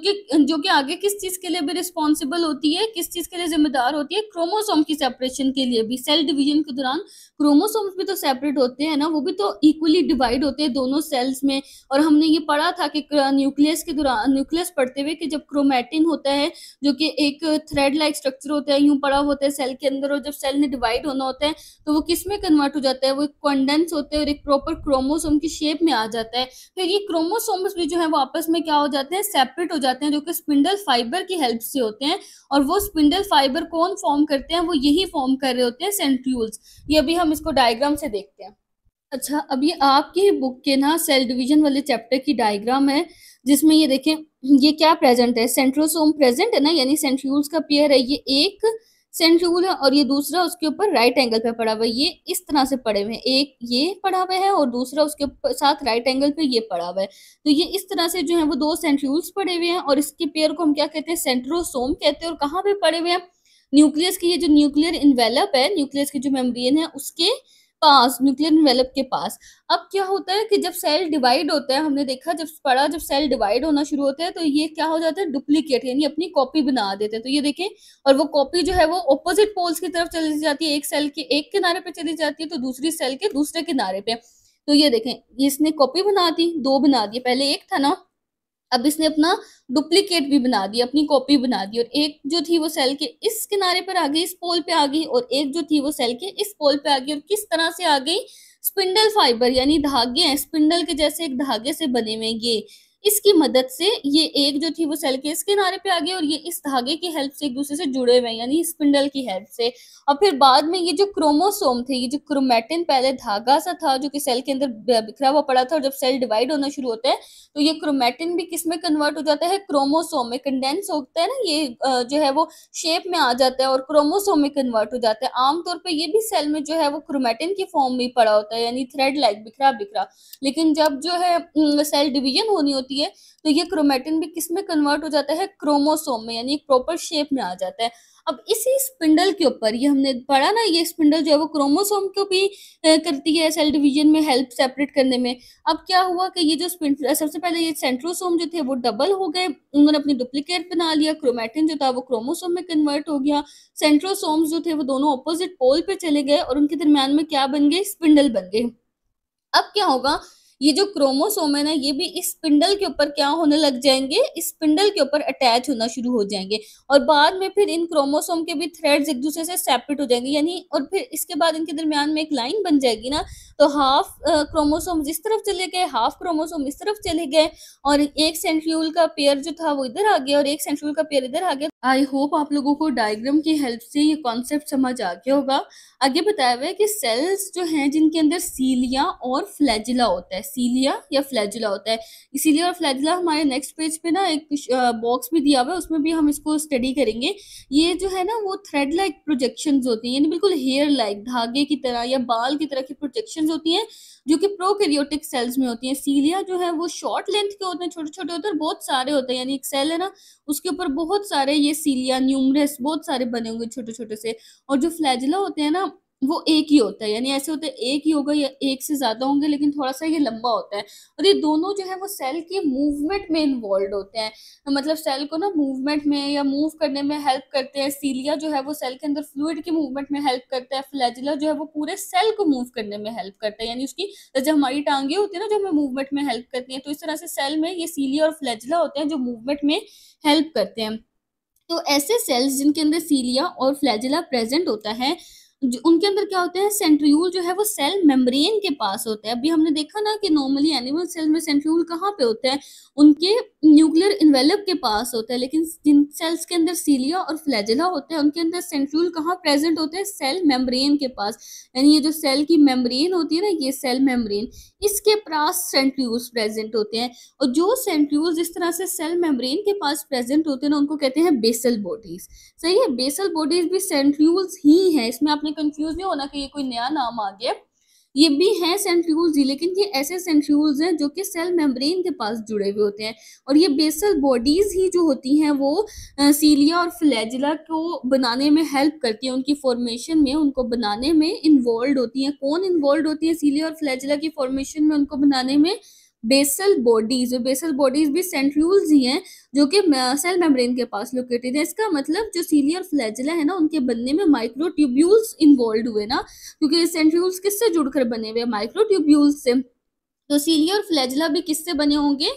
कि आगे किस चीज के लिए भी रिस्पॉन्सिबल होती है, किस चीज के लिए जिम्मेदार होती है, क्रोमोसोम की सेपरेशन के लिए भी। सेल डिवीजन के दौरान क्रोमोसोम्स भी तो सेपरेट होते हैं ना, वो भी तो इक्वली डिवाइड होते हैं दोनों सेल्स में। और हमने ये पढ़ा था कि न्यूक्लियस के दौरान, न्यूक्लियस पढ़ते हुए, कि जब क्रोमैटिन होता है, जो कि एक थ्रेड लाइक स्ट्रक्चर होता है, यूं पड़ा होता है सेल के अंदर, और जब सेल ने डिवाइड होना होता है तो वो किस में कन्वर्ट हो जाता है, वो कंडेंस होते हैं और एक प्रॉपर क्रोमोसोम की शेप में आ जाता है। फिर ये क्रोमोसोम्स भी जो है वो आपस में क्या हो जाते हैं, सेपरेट हो जाते हैं, जो कि स्पिंडल फाइबर की हेल्प से होते हैं। और वो स्पिंडल फाइबर कौन फॉर्म करते हैं, वो यही फॉर्म कर रहे होते हैं सेंट्रियूल्स। ये अभी हम इसको डायग्राम से देखते हैं। अच्छा, अब ये आपकी बुक के ना सेल डिवीजन वाले चैप्टर की डायग्राम है, जिसमें ये देखें, ये क्या प्रेजेंट है, सेंट्रोसोम प्रेजेंट है ना, यानी सेंट्रियूल्स का पेयर है, ये एक, सेंट्रियोल है, और ये दूसरा उसके ऊपर राइट एंगल पे पड़ा हुआ है। ये इस तरह से पड़े हुए हैं, एक ये पड़ा हुआ है और दूसरा उसके साथ राइट एंगल पे ये पड़ा हुआ है। तो ये इस तरह से जो है वो दो सेंट्रियोल्स पड़े हुए हैं, और इसके पेयर को हम क्या कहते हैं, सेंट्रोसोम कहते हैं। और कहाँ पे पड़े हुए हैं, न्यूक्लियस की, ये जो न्यूक्लियर इन्वेलप है, न्यूक्लियस की जो मेम्ब्रेन है उसके पास, न्यूक्लियर इन्वेलप के पास। अब क्या होता है कि जब सेल डिवाइड होता है, हमने देखा जब सेल डिवाइड होना शुरू होता है तो ये क्या हो जाता है, डुप्लीकेट, यानी अपनी कॉपी बना देते हैं। तो ये देखें, और वो कॉपी जो है वो ऑपोजिट पोल्स की तरफ चली जाती है, एक सेल के एक किनारे पे चली जाती है तो दूसरी सेल के दूसरे किनारे पे। तो ये देखें, इसने कॉपी बना दी, दो बना दी, पहले एक था ना, अब इसने अपना डुप्लीकेट भी बना दिया, अपनी कॉपी बना दी। और एक जो थी वो सेल के इस किनारे पर आ गई, इस पोल पे आ गई, और एक जो थी वो सेल के इस पोल पे आ गई। और किस तरह से आ गई, स्पिंडल फाइबर, यानी धागे हैं, स्पिंडल के जैसे एक धागे से बने हुए ये, इसकी मदद से ये एक जो थी वो सेल के इस किनारे पे आ गई, और ये इस धागे की हेल्प से एक दूसरे से जुड़े हुए हैं, यानी स्पिंडल की हेल्प से। और फिर बाद में ये जो क्रोमोसोम थे, ये जो क्रोमेटिन पहले धागा सा था जो कि सेल के अंदर बिखरा हुआ पड़ा था, और जब सेल डिवाइड होना शुरू होता है तो ये क्रोमेटिन भी किस में कन्वर्ट हो जाता है, क्रोमोसोम में कंडेंस होता है ना, ये जो है वो शेप में आ जाता है और क्रोमोसोम में कन्वर्ट हो जाता है। आमतौर पे ये भी सेल में जो है वो क्रोमेटिन की फॉर्म में पड़ा होता है, यानी थ्रेड लाइक, बिखरा बिखरा। लेकिन जब जो है सेल डिवीजन होनी होती है तो ये क्रोमेटिन भी किस में कन्वर्ट हो जाता है, क्रोमोसोम में, यानी एक प्रॉपर शेप में आ जाता है। अब इसी स्पिंडल के ऊपर, ये हमने पढ़ा ना, ये स्पिंडल जो है वो क्रोमोसोम को भी करती है सेल डिवीजन में हेल्प सेपरेट करने में। अब क्या हुआ कि ये जो सबसे पहले ये सेंट्रोसोम जो थे वो डबल हो गए, उन्होंने अपनी डुप्लीकेट बना लिया, क्रोमेटिन जो था वो क्रोमोसोम में कन्वर्ट हो गया, सेंट्रोसोम्स जो थे वो दोनों ऑपोजिट पोल पे चले गए, और उनके दरमियान में क्या बन गए, स्पिंडल बन गए। अब क्या होगा, ये जो क्रोमोसोम है ना, ये भी इस स्पिंडल के ऊपर क्या होने लग जाएंगे, इस स्पिंडल के ऊपर अटैच होना शुरू हो जाएंगे, और बाद में फिर इन क्रोमोसोम के भी थ्रेड्स एक दूसरे से सेपरेट हो जाएंगे, यानी और फिर इसके बाद इनके दरमियान में एक लाइन बन जाएगी ना। तो हाफ क्रोमोसोम इस तरफ चले गए, हाफ क्रोमोसोम इस तरफ चले गए, और एक सेंट्रियोल का पेयर जो था वो इधर आ गया, और एक सेंट्रियोल का पेयर इधर आ गया। आई होप आप लोगों को डायग्राम की हेल्प से ये कॉन्सेप्ट समझ आ गया होगा। आगे बताया हुआ है कि सेल्स जो हैं जिनके अंदर सीलिया और फ्लैजिला होता है, सीलिया या फ्लैजिला होता है। सीलिया और फ्लैजिला हमारे नेक्स्ट पेज पे ना एक बॉक्स भी दिया हुआ है, उसमें भी हम इसको स्टडी करेंगे। ये जो है ना वो थ्रेड लाइक प्रोजेक्शंस होती हैं, यानी बिल्कुल हेयर लाइक, धागे की तरह या बाल की तरह की प्रोजेक्शंस होती हैं, जो कि प्रोकैरियोटिक सेल्स में होती हैं। सीलिया जो है वो शॉर्ट लेंथ के होते हैं, छोटे छोटे होते हैं, बहुत सारे होते हैं, यानी एक सेल है ना उसके ऊपर बहुत सारे ये सीलिया, न्यूमरस, बहुत सारे बने होंगे छोटे छोटे से। और जो फ्लैजिला होते हैं ना वो एक ही होता है, यानी ऐसे होते हैं एक ही होगा या एक से ज्यादा होंगे, लेकिन थोड़ा सा ये लंबा होता है। और ये दोनों जो है वो सेल के मूवमेंट में इन्वॉल्व होते हैं, मतलब सेल को ना मूवमेंट में या मूव करने में हेल्प करते हैं। सीलिया जो है वो सेल के अंदर फ्लूइड के मूवमेंट में हेल्प करता है, फ्लैजिला जो है वो पूरे सेल को मूव करने में हेल्प करता है, यानी उसकी जब हमारी टांगे होती है ना जो हमें मूवमेंट में हेल्प करती है, तो इस तरह से सेल में ये सीलिया और फ्लैजिला होते हैं जो मूवमेंट में हेल्प करते हैं। तो ऐसे सेल्स जिनके अंदर सीलिया और फ्लैजिला प्रेजेंट होता है, उनके अंदर क्या होते हैं, सेंट्रियूल जो है वो सेल मेम्ब्रेन के पास होता है। अभी हमने देखा ना कि नॉर्मली एनिमल सेल में सेंट्रियूल कहाँ पे होता है, उनके न्यूक्लियर इन्वेलप के पास होता है, लेकिन जिन सेल्स के अंदर सीलिया और फ्लैजिला होते हैं उनके अंदर सेंट्रियूल कहाँ प्रेजेंट होते हैं, सेल मेम्ब्रेन के पास। यानी ये जो सेल की मेम्ब्रेन होती है ना, ये सेल मेम्ब्रेन, इसके पास सेंट्रियूल्स प्रेजेंट होते हैं। और जो सेंट्रियूल्स इस तरह से सेल मेम्ब्रेन के पास प्रेजेंट होते हैं ना, उनको कहते हैं बेसल बॉडीज। सही है, बेसल बॉडीज भी सेंट्रियूल्स ही है, इसमें आपने कंफ्यूज नहीं होना कि ये कोई नया नाम आ गया, ये भी हैं सेंट्रियूल्स ही, लेकिन ये ऐसे सेंट्रियूल्स हैं जो कि सेल मेम्ब्रेन के पास जुड़े हुए होते हैं। और ये बेसल बॉडीज ही जो होती हैं वो सीलिया और फ्लैजिला को बनाने में हेल्प करती हैं, उनकी फॉर्मेशन में, उनको बनाने में इन्वॉल्व होती हैं। कौन इन्वॉल्व होती है सीलिया और फ्लैजिला की फॉर्मेशन में, उनको बनाने में? Basal bodies. बेसल बॉडीज भी सेंट्रियूल्स ही हैं जो कि सेल मेम्ब्रेन के पास लोकेटेड है। इसका मतलब जो सीलिया और फ्लैजिला है ना, उनके बनने में माइक्रोट्यूब्यूल्स इन्वॉल्व हुए ना, क्योंकि सेंट्रियूल्स किससे जुड़कर बने हुए? माइक्रोट्यूब्यूल्स से। तो सीलिया और फ्लैजिला भी किससे बने होंगे?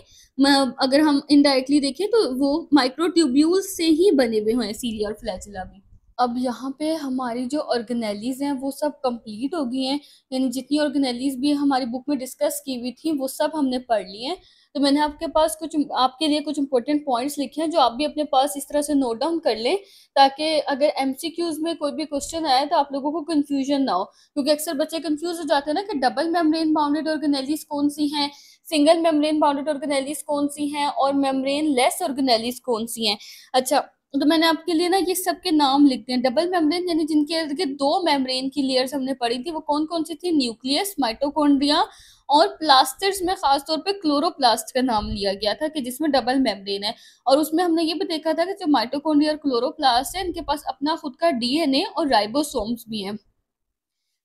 अगर हम इनडायरेक्टली देखें तो वो माइक्रोट्यूब्यूल्स से ही बने हुए हैं, सीलिया और फ्लैजिला भी। अब यहाँ पे हमारी जो ऑर्गेनेलीज हैं वो सब कंप्लीट हो गई हैं, यानी जितनी ऑर्गेनेलीज भी हमारी बुक में डिस्कस की हुई थी वो सब हमने पढ़ ली हैं। तो मैंने आपके लिए कुछ इंपॉर्टेंट पॉइंट्स लिखे हैं जो आप भी अपने पास इस तरह से नोट डाउन कर लें, ताकि अगर एमसीक्यूज में कोई भी क्वेश्चन आए तो आप लोगों को कंफ्यूजन ना हो। क्योंकि अक्सर बच्चे कंफ्यूज हो जाते हैं ना कि डबल मेम्ब्रेन बाउंडेड ऑर्गेनेलीज कौन सी हैं, सिंगल मेम्ब्रेन बाउंडेड ऑर्गेनेलीज कौन सी हैं, और मेम्ब्रेन लेस ऑर्गेनेलीज कौन सी हैं। अच्छा, तो मैंने आपके लिए ना ये सबके नाम लिख दिए। डबल मेम्ब्रेन यानी जिनके इर्द गिर्द दो मेम्ब्रेन की लेयर्स हमने पढ़ी थी, वो कौन कौन सी थी? न्यूक्लियस, माइटोकॉन्ड्रिया और प्लास्टिड्स में खासतौर पे क्लोरोप्लास्ट का नाम लिया गया था कि जिसमें डबल मेम्ब्रेन है। और उसमें हमने ये भी देखा था कि जो माइटोकॉन्ड्रिया और क्लोरोप्लास्ट है, इनके पास अपना खुद का डीएनए और राइबोसोम्स भी हैं।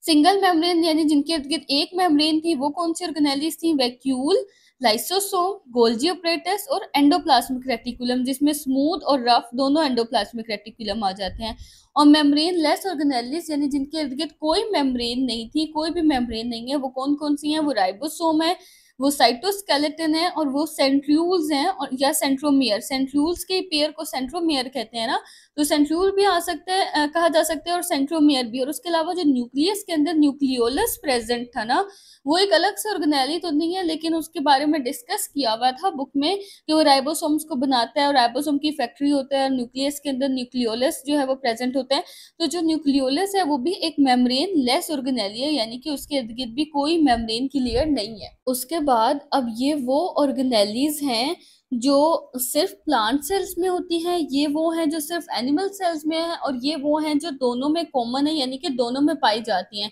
सिंगल मेम्ब्रेन यानी जिनके इर्द गिर्द एक मेम्ब्रेन थी, वो कौन सी ऑर्गेनेलिस थी? वैक्यूल, लाइसोसोम, गोल्जी ऑपरेटस और एंडोप्लाज्मिक रेटिकुलम, जिसमें स्मूथ और रफ दोनों एंडोप्लाज्मिक रेटिकुलम आ जाते हैं। और मेम्ब्रेन लेस ऑर्गेनेलिस यानी जिनके इर्द गिर्द कोई मेम्ब्रेन नहीं थी, कोई भी मेम्ब्रेन नहीं है, वो कौन कौन सी हैं? वो राइबोसोम है, वो साइटोस्केलेटन है और वो सेंट्रियूल्स हैं, और या सेंट्रोमियर। सेंट्रियूल्स के पेयर को सेंट्रोमियर कहते हैं ना, तो सेंट्रियूल भी आ सकते हैं, कहा जा सकता है, और सेंट्रोमियर भी। और उसके अलावा जो न्यूक्लियस के अंदर न्यूक्लियोलस प्रेजेंट था ना, वो एक अलग से ऑर्गेनेली तो नहीं है, लेकिन उसके बारे में डिस्कस किया हुआ था बुक में कि वो राइबोसोम्स को बनाता है और राइबोसोम की फैक्ट्री होता है। न्यूक्लियस के अंदर न्यूक्लियोलस जो है वो प्रेजेंट होता है। तो जो न्यूक्लियोलस है वो भी एक मेम्ब्रेन लेस ऑर्गेनेली है, यानी कि उसके इर्द गिर्द भी कोई मेम्ब्रेन की लेयर नहीं है। उसके बाद अब ये वो ऑर्गेनेलीज हैं जो सिर्फ प्लांट सेल्स में होती हैं, ये वो हैं जो सिर्फ एनिमल सेल्स में है, और ये वो हैं जो दोनों में कॉमन है, यानी कि दोनों में पाई जाती हैं।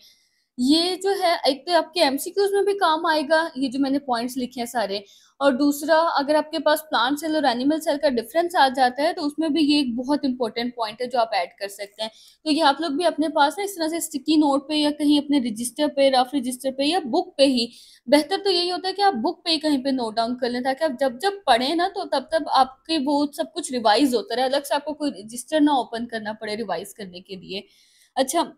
ये जो है एक तो आपके एमसीक्यूज में भी काम आएगा, ये जो मैंने पॉइंट्स लिखे हैं सारे। और दूसरा, अगर आपके पास प्लांट सेल और एनिमल सेल का डिफरेंस आ जाता है तो उसमें भी ये एक बहुत इंपॉर्टेंट पॉइंट है जो आप ऐड कर सकते हैं। तो ये आप लोग भी अपने पास ना इस तरह से स्टिकी नोट पे या कहीं अपने रजिस्टर पे, रफ रजिस्टर पे या बुक पे ही, बेहतर तो यही होता है कि आप बुक पे ही कहीं पे नोट डाउन कर लें, ताकि आप जब जब पढ़ें ना तो तब तब आपके वो सब कुछ रिवाइज होता रहे, अलग से आपको कोई रजिस्टर ना ओपन करना पड़े रिवाइज करने के लिए। अच्छा,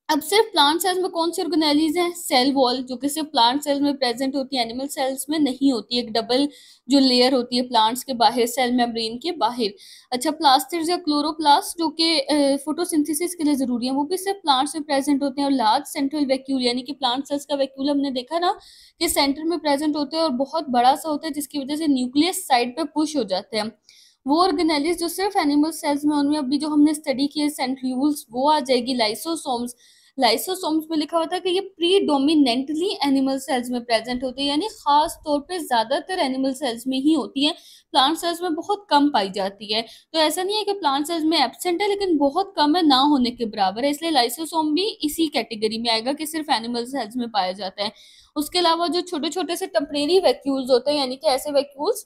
अब सिर्फ प्लांट सेल्स में कौन सी ऑर्गेनेलीज हैं? सेल वॉल, जो कि सिर्फ प्लांट सेल्स में प्रेजेंट होती है, एनिमल सेल्स में नहीं होती। एक डबल जो लेयर होती है प्लांट्स के बाहर, सेल मेम्ब्रेन के बाहर। अच्छा, प्लास्टिड्स या क्लोरोप्लास्ट जो कि फोटोसिंथेसिस के लिए जरूरी है, वो भी सिर्फ प्लांट्स में प्रेजेंट होते हैं। और लार्ज सेंट्रल वैक्यूल, यानी कि प्लांट सेल्स का वैक्यूल हमने देखा ना कि सेंटर में प्रेजेंट होते हैं और बहुत बड़ा सा होता है, जिसकी वजह से न्यूक्लियस साइड पे पुश हो जाते हैं। वो ऑर्गेनेलिस जो सिर्फ एनिमल सेल्स में, उनमें अभी जो हमने स्टडी किए सेंट्रियूल्स, वो आ जाएगी। लाइसोसोम्स, लाइसोसोम्स में लिखा होता है कि ये प्रीडोमिनेंटली एनिमल सेल्स में प्रेजेंट होती है, यानी खास तौर पे ज्यादातर एनिमल सेल्स में ही होती है, प्लांट सेल्स में बहुत कम पाई जाती है। तो ऐसा नहीं है कि प्लांट सेल्स में एब्सेंट है, लेकिन बहुत कम है, ना होने के बराबर है, इसलिए लाइसोसोम भी इसी कैटेगरी में आएगा कि सिर्फ एनिमल सेल्स में पाया जाता है। उसके अलावा जो छोटे छोटे से टेम्परेरी वैक्यूल्स होते हैं, यानी कि ऐसे वैक्यूल्स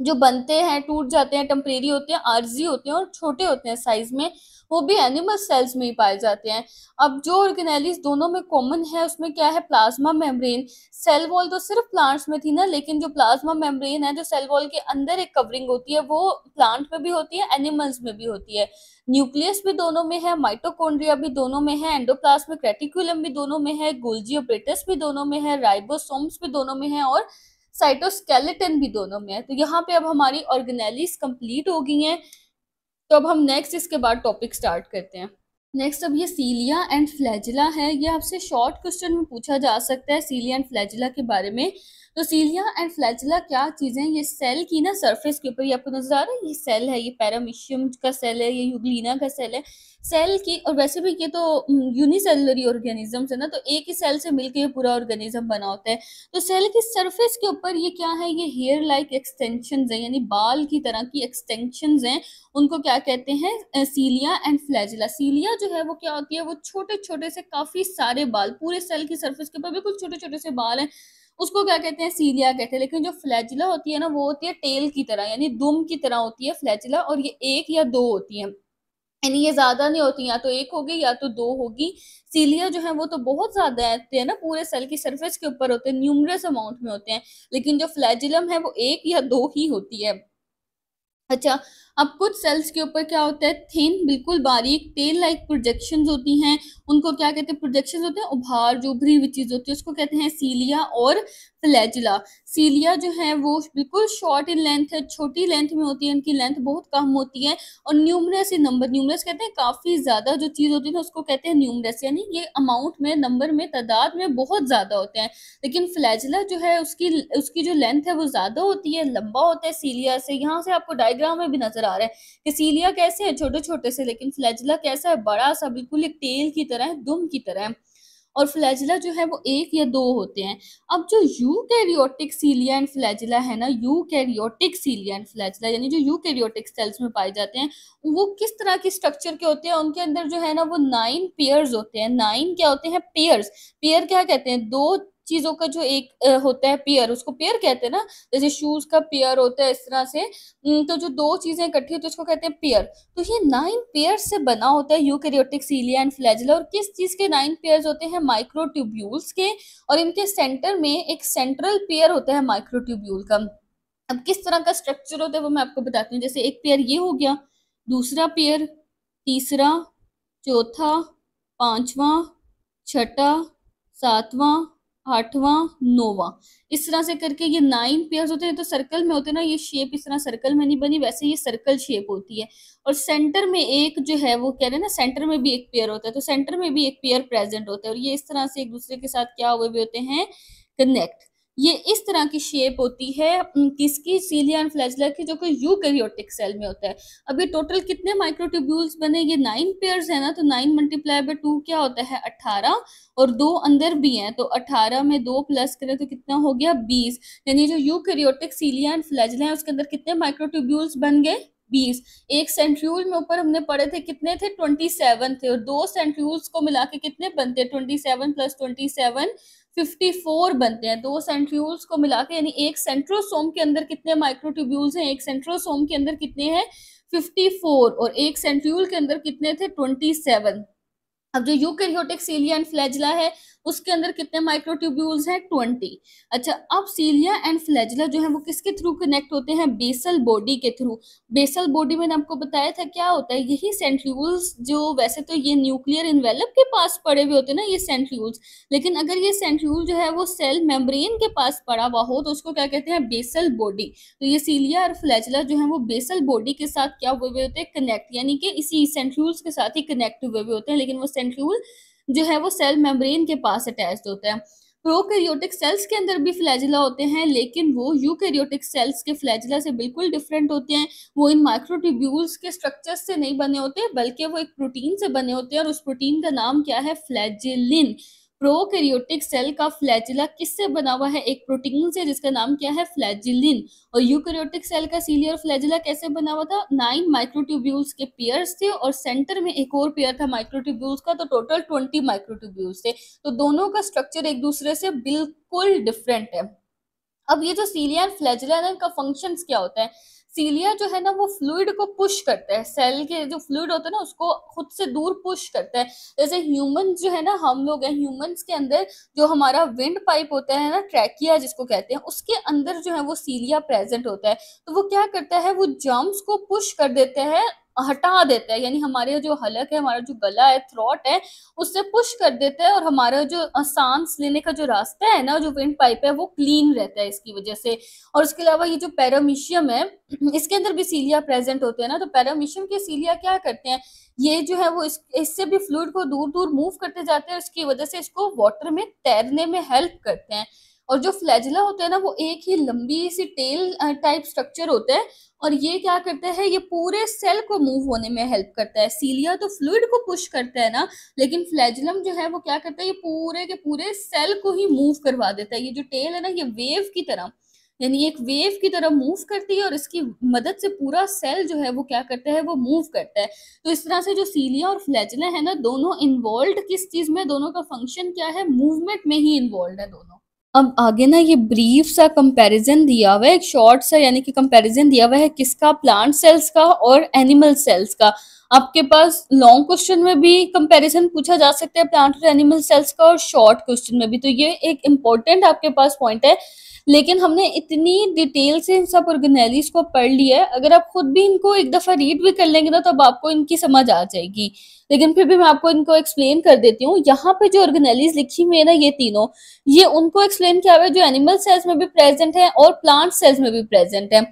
जो बनते हैं, टूट जाते हैं, टेम्परेरी होते हैं, आर्जी होते हैं और छोटे होते हैं साइज में, वो भी एनिमल सेल्स में ही पाए जाते हैं। अब जो ऑर्गेनेलिस दोनों में कॉमन है उसमें क्या है? Plasma membrane. सेल वॉल तो सिर्फ प्लांट्स में थी ना, लेकिन जो प्लाज्मा मेम्ब्रेन है, जो सेल वॉल के अंदर एक कवरिंग होती है, वो प्लांट में भी होती है, एनिमल्स में भी होती है। न्यूक्लियस भी दोनों में है, माइटोकॉन्ड्रिया भी दोनों में है, एंडोप्लाज्मिक रेटिकुलम भी दोनों में है, गोल्जी ऑपरेटस भी दोनों में है, राइबोसोम्स भी दोनों में है और साइटोस्केलेटन भी दोनों में है। तो यहाँ पे अब हमारी ऑर्गेनेलिस कंप्लीट हो गई हैं। तो अब हम नेक्स्ट इसके बाद टॉपिक स्टार्ट करते हैं। नेक्स्ट अब ये सीलिया एंड फ्लैजिला है, ये आपसे शॉर्ट क्वेश्चन में पूछा जा सकता है सीलिया एंड फ्लैजिला के बारे में। तो सीलिया एंड फ्लैजिला क्या चीजें हैं? ये सेल की ना सरफेस के ऊपर, ये आपको नजर आ रहा है, ये सेल है, ये पैरामीशियम का सेल है, ये यूग्लिना का सेल है, सेल की। और वैसे भी ये तो यूनिसेलुलरी ऑर्गेनिजम्स है ना, तो एक ही सेल से मिलकर ये पूरा ऑर्गेनिज्म बना होता है। तो सेल की सरफेस के ऊपर ये क्या है? ये हेयर लाइक एक्सटेंशन है, यानी बाल की तरह की एक्सटेंशन हैं। उनको क्या कहते हैं? Cilia and flagella. सीलिया जो है वो क्या होती है? वो छोटे छोटे से काफी सारे बाल, पूरे सेल की सरफेस के ऊपर बिल्कुल छोटे छोटे से बाल हैं, उसको क्या कहते हैं? सीलिया कहते हैं। लेकिन जो फ्लैजिला होती है ना, वो होती है टेल की तरह, यानी दुम की तरह होती है फ्लैजिला, और ये एक या दो होती है, यानी ये ज्यादा नहीं होती, या तो एक होगी या तो दो होगी। सीलिया जो है वो तो बहुत ज्यादा आते हैं ना, पूरे सेल की सरफेस के ऊपर होते हैं, न्यूमरस अमाउंट में होते हैं। लेकिन जो फ्लैजिलम है वो एक या दो ही होती है। अच्छा, अब कुछ सेल्स के ऊपर क्या होता है? थिन, बिल्कुल बारीक टेल लाइक प्रोजेक्शंस होती हैं, उनको क्या कहते हैं? प्रोजेक्शंस होते हैं, उभार, जो उभरी हुई चीज होती है उसको कहते हैं सीलिया और फ्लैजिला। सीलिया जो है वो बिल्कुल शॉर्ट इन लेंथ है, छोटी लेंथ में होती है, इनकी लेंथ बहुत कम होती है। और न्यूमरस इन नंबर, न्यूमरस कहते हैं काफी ज्यादा जो चीज होती है ना, उसको कहते हैं न्यूमरस, यानी ये अमाउंट में, नंबर में, तादाद में बहुत ज्यादा होते हैं। लेकिन फ्लैजिला जो है उसकी उसकी जो लेंथ है वो ज्यादा होती है, लंबा होता है सीलिया से। यहाँ से आपको डायग्राम में भी नजर आ रहा है कि सीलिया कैसे है? छोटे छोटे से, लेकिन फ्लैजिला कैसा है? बड़ा सा, बिल्कुल एक टेल की तरह है, दुम की तरह है। और फ्लैजिला जो है वो 1 या 2 होते हैं। अब जो यूकैरियोटिक सीलिया एंड फ्लैजिला है ना, यूकैरियोटिक सीलिया एंड फ्लैजिला यानी जो यूकैरियोटिक सेल्स में पाए जाते हैं, वो किस तरह के स्ट्रक्चर के होते हैं? उनके अंदर जो है ना वो 9 पेयर्स होते हैं। 9 क्या होते हैं? पेयर्स। पेयर क्या कहते हैं? 2 चीज़ों का जो एक होता है पेयर, उसको पेयर कहते हैं ना, जैसे शूज़ का पेयर होता है इस तरह से। तो जो 2 चीज़ें इकट्ठी होती है उसको कहते हैं पेयर। तो ये 9 पेयर्स से बना होता है यूकैरियोटिक सीलिया एंड फ्लैजिला। और किस चीज़ के 9 पेयर्स होते हैं? माइक्रोट्यूब्यूल्स के। और इनके सेंटर में एक सेंट्रल पेयर होता है माइक्रोट्यूब्यूल का। अब किस तरह का स्ट्रक्चर होता है वो मैं आपको बताती हूँ। जैसे एक पेयर ये हो गया, दूसरा पेयर, तीसरा, चौथा, पांचवा, छठा, सातवां, आठवां, नौवां, इस तरह से करके ये 9 पेयर्स होते हैं। तो सर्कल में होते हैं ना, ये शेप इस तरह सर्कल में नहीं बनी, वैसे ये सर्कल शेप होती है। और सेंटर में एक जो है वो कह रहे हैं ना, सेंटर में भी एक पेयर होता है, तो सेंटर में भी एक पेयर प्रेजेंट होता है। और ये इस तरह से एक दूसरे के साथ क्या हुए हुए होते हैं? कनेक्ट। ये इस तरह की शेप होती है किसकी? सीलिया एंड फ्लैजिला की, जो कि यूकैरियोटिक सेल में होता है। अब ये टोटल कितने माइक्रोट्यूब्यूल्स बने? ये 9 पेयर्स है ना, तो 9 मल्टीप्लाई बाय 2 क्या होता है? 18। और 2 अंदर भी हैं, तो 18 में 2 प्लस करें तो कितना हो गया? 20। यानी जो यूकैरियोटिक सीलिया एंड फ्लैजिला है उसके अंदर कितने माइक्रोट्यूब्यूल्स बन गए? 20। एक सेंट्रियूल में ऊपर हमने पढ़े थे कितने थे? 27 थे। और 2 सेंट्रियूल्स को मिला के कितने बनते हैं? 27 प्लस 27 54 बनते हैं। 2 सेंट्रियूल्स को मिला के, यानी एक सेंट्रोसोम के अंदर कितने माइक्रोट्यूब्यूल्स हैं? एक सेंट्रोसोम के अंदर कितने हैं? 54। और एक सेंट्रियूल के अंदर कितने थे? 27। अब जो यूकैरियोटिक सीलिया एंड फ्लैजिला है उसके अंदर कितने माइक्रोट्यूब्यूल्स हैं? 20। अच्छा, अब सीलिया एंड फ्लैजिला जो है वो किसके थ्रू कनेक्ट होते हैं? बेसल बॉडी के थ्रू। बेसल बॉडी मैंने आपको बताया था क्या होता है? यही सेंट्रियूल्स, जो वैसे तो ये न्यूक्लियर इन्वेलप के पास पड़े हुए होते हैं ना ये सेंट्रियूल्स, लेकिन अगर ये सेंट्रियूल जो है वो सेल मेम्ब्रेन के पास पड़ा हुआ हो तो उसको क्या कहते हैं? Basal body. तो ये सीलिया और फ्लैजिला जो है वो बेसल बॉडी के साथ क्या हुए हुए होते हैं? कनेक्ट, यानी कि इसी सेंट्रियूल्स के साथ ही कनेक्ट हुए हुए होते हैं, लेकिन वो सेंट्रियूल जो है वो सेल मेम्ब्रेन के पास अटैच्ड होता है। प्रोकैरियोटिक सेल्स के अंदर भी फ्लैजिला होते हैं, लेकिन वो यूकैरियोटिक सेल्स के फ्लैजिला से बिल्कुल डिफरेंट होते हैं। वो इन माइक्रोट्यूब्यूल्स के स्ट्रक्चर्स से नहीं बने होते, बल्कि वो एक प्रोटीन से बने होते हैं, और उस प्रोटीन का नाम क्या है? फ्लैजिलिन। प्रोकैरियोटिक सेल का फ्लैजिला किससे बना हुआ है? एक प्रोटीन से, जिसका नाम क्या है? फ्लैजिलिन। और यूकैरियोटिक सेल का सीलिया और फ्लैजिला कैसे बना हुआ था? 9 माइक्रोट्यूब्यूल्स के पेयर्स थे, और सेंटर में एक और पेयर था माइक्रोट्यूब्यूल्स का, तो टोटल 20 माइक्रोट्यूब्यूल्स थे। तो दोनों का स्ट्रक्चर एक दूसरे से बिल्कुल डिफरेंट है। अब ये जो सीलिया एंड फ्लैजिला है ना, इनका फंक्शंस क्या होता है? सीलिया जो है ना वो फ्लूइड को पुश करता है, सेल के जो फ्लूइड होता है ना उसको खुद से दूर पुश करता है। जैसे ह्यूमंस जो है ना, हम लोग हैं, ह्यूमंस के अंदर जो हमारा विंड पाइप होता है ना, ट्रैकिया जिसको कहते हैं, उसके अंदर जो है वो सीलिया प्रेजेंट होता है। तो वो क्या करता है? वो जर्म्स को पुश कर देते हैं, हटा देता है, यानी हमारे जो हलक है, हमारा जो गला है, थ्रोट है, उससे पुश कर देता है, और हमारा जो सांस लेने का जो रास्ता है ना, जो विंड पाइप है, वो क्लीन रहता है इसकी वजह से। और उसके अलावा ये जो पैरामीशियम है, इसके अंदर भी सीलिया प्रेजेंट होते हैं ना, तो पैरामीशियम के सीलिया क्या करते हैं? ये जो है वो इससे भी फ्लूइड को दूर दूर मूव करते जाते हैं, इसकी वजह से इसको वाटर में तैरने में हेल्प करते हैं। और जो फ्लैजिला होते हैं ना, वो एक ही लंबी सी टेल टाइप स्ट्रक्चर होता है, और ये क्या करता है? ये पूरे सेल को मूव होने में हेल्प करता है। सीलिया तो फ्लूइड को पुश करता है ना, लेकिन फ्लैजिलम जो है वो क्या करता है? ये पूरे के पूरे सेल को ही मूव करवा देता है। ये जो टेल है ना, ये वेव की तरह, यानी एक वेव की तरह मूव करती है, और इसकी मदद से पूरा सेल जो है वो क्या करता है? वो मूव करता है। तो इस तरह से जो सीलिया और फ्लैजिला है ना, दोनों इन्वॉल्व किस चीज में? दोनों का फंक्शन क्या है? मूवमेंट में ही इन्वॉल्व है दोनों। अब आगे ना ये ब्रीफ सा कंपैरिजन दिया हुआ है, एक शॉर्ट सा यानी कि कंपैरिजन दिया हुआ है किसका? प्लांट सेल्स का और एनिमल सेल्स का। आपके पास लॉन्ग क्वेश्चन में भी कंपैरिजन पूछा जा सकता है प्लांट और एनिमल सेल्स का, और शॉर्ट क्वेश्चन में भी। तो ये एक इम्पोर्टेंट आपके पास पॉइंट है, लेकिन हमने इतनी डिटेल से इन सब ऑर्गेनेलीज को पढ़ लिया है, अगर आप खुद भी इनको एक दफा रीड भी कर लेंगे ना, तब आपको इनकी समझ आ जाएगी। लेकिन फिर भी मैं आपको इनको एक्सप्लेन कर देती हूँ। यहाँ पे जो ऑर्गेनेलीज लिखी हुई है ना, ये तीनों, ये उनको एक्सप्लेन किया हुआ है जो एनिमल सेल्स में भी प्रेजेंट है और प्लांट सेल्स में भी प्रेजेंट है।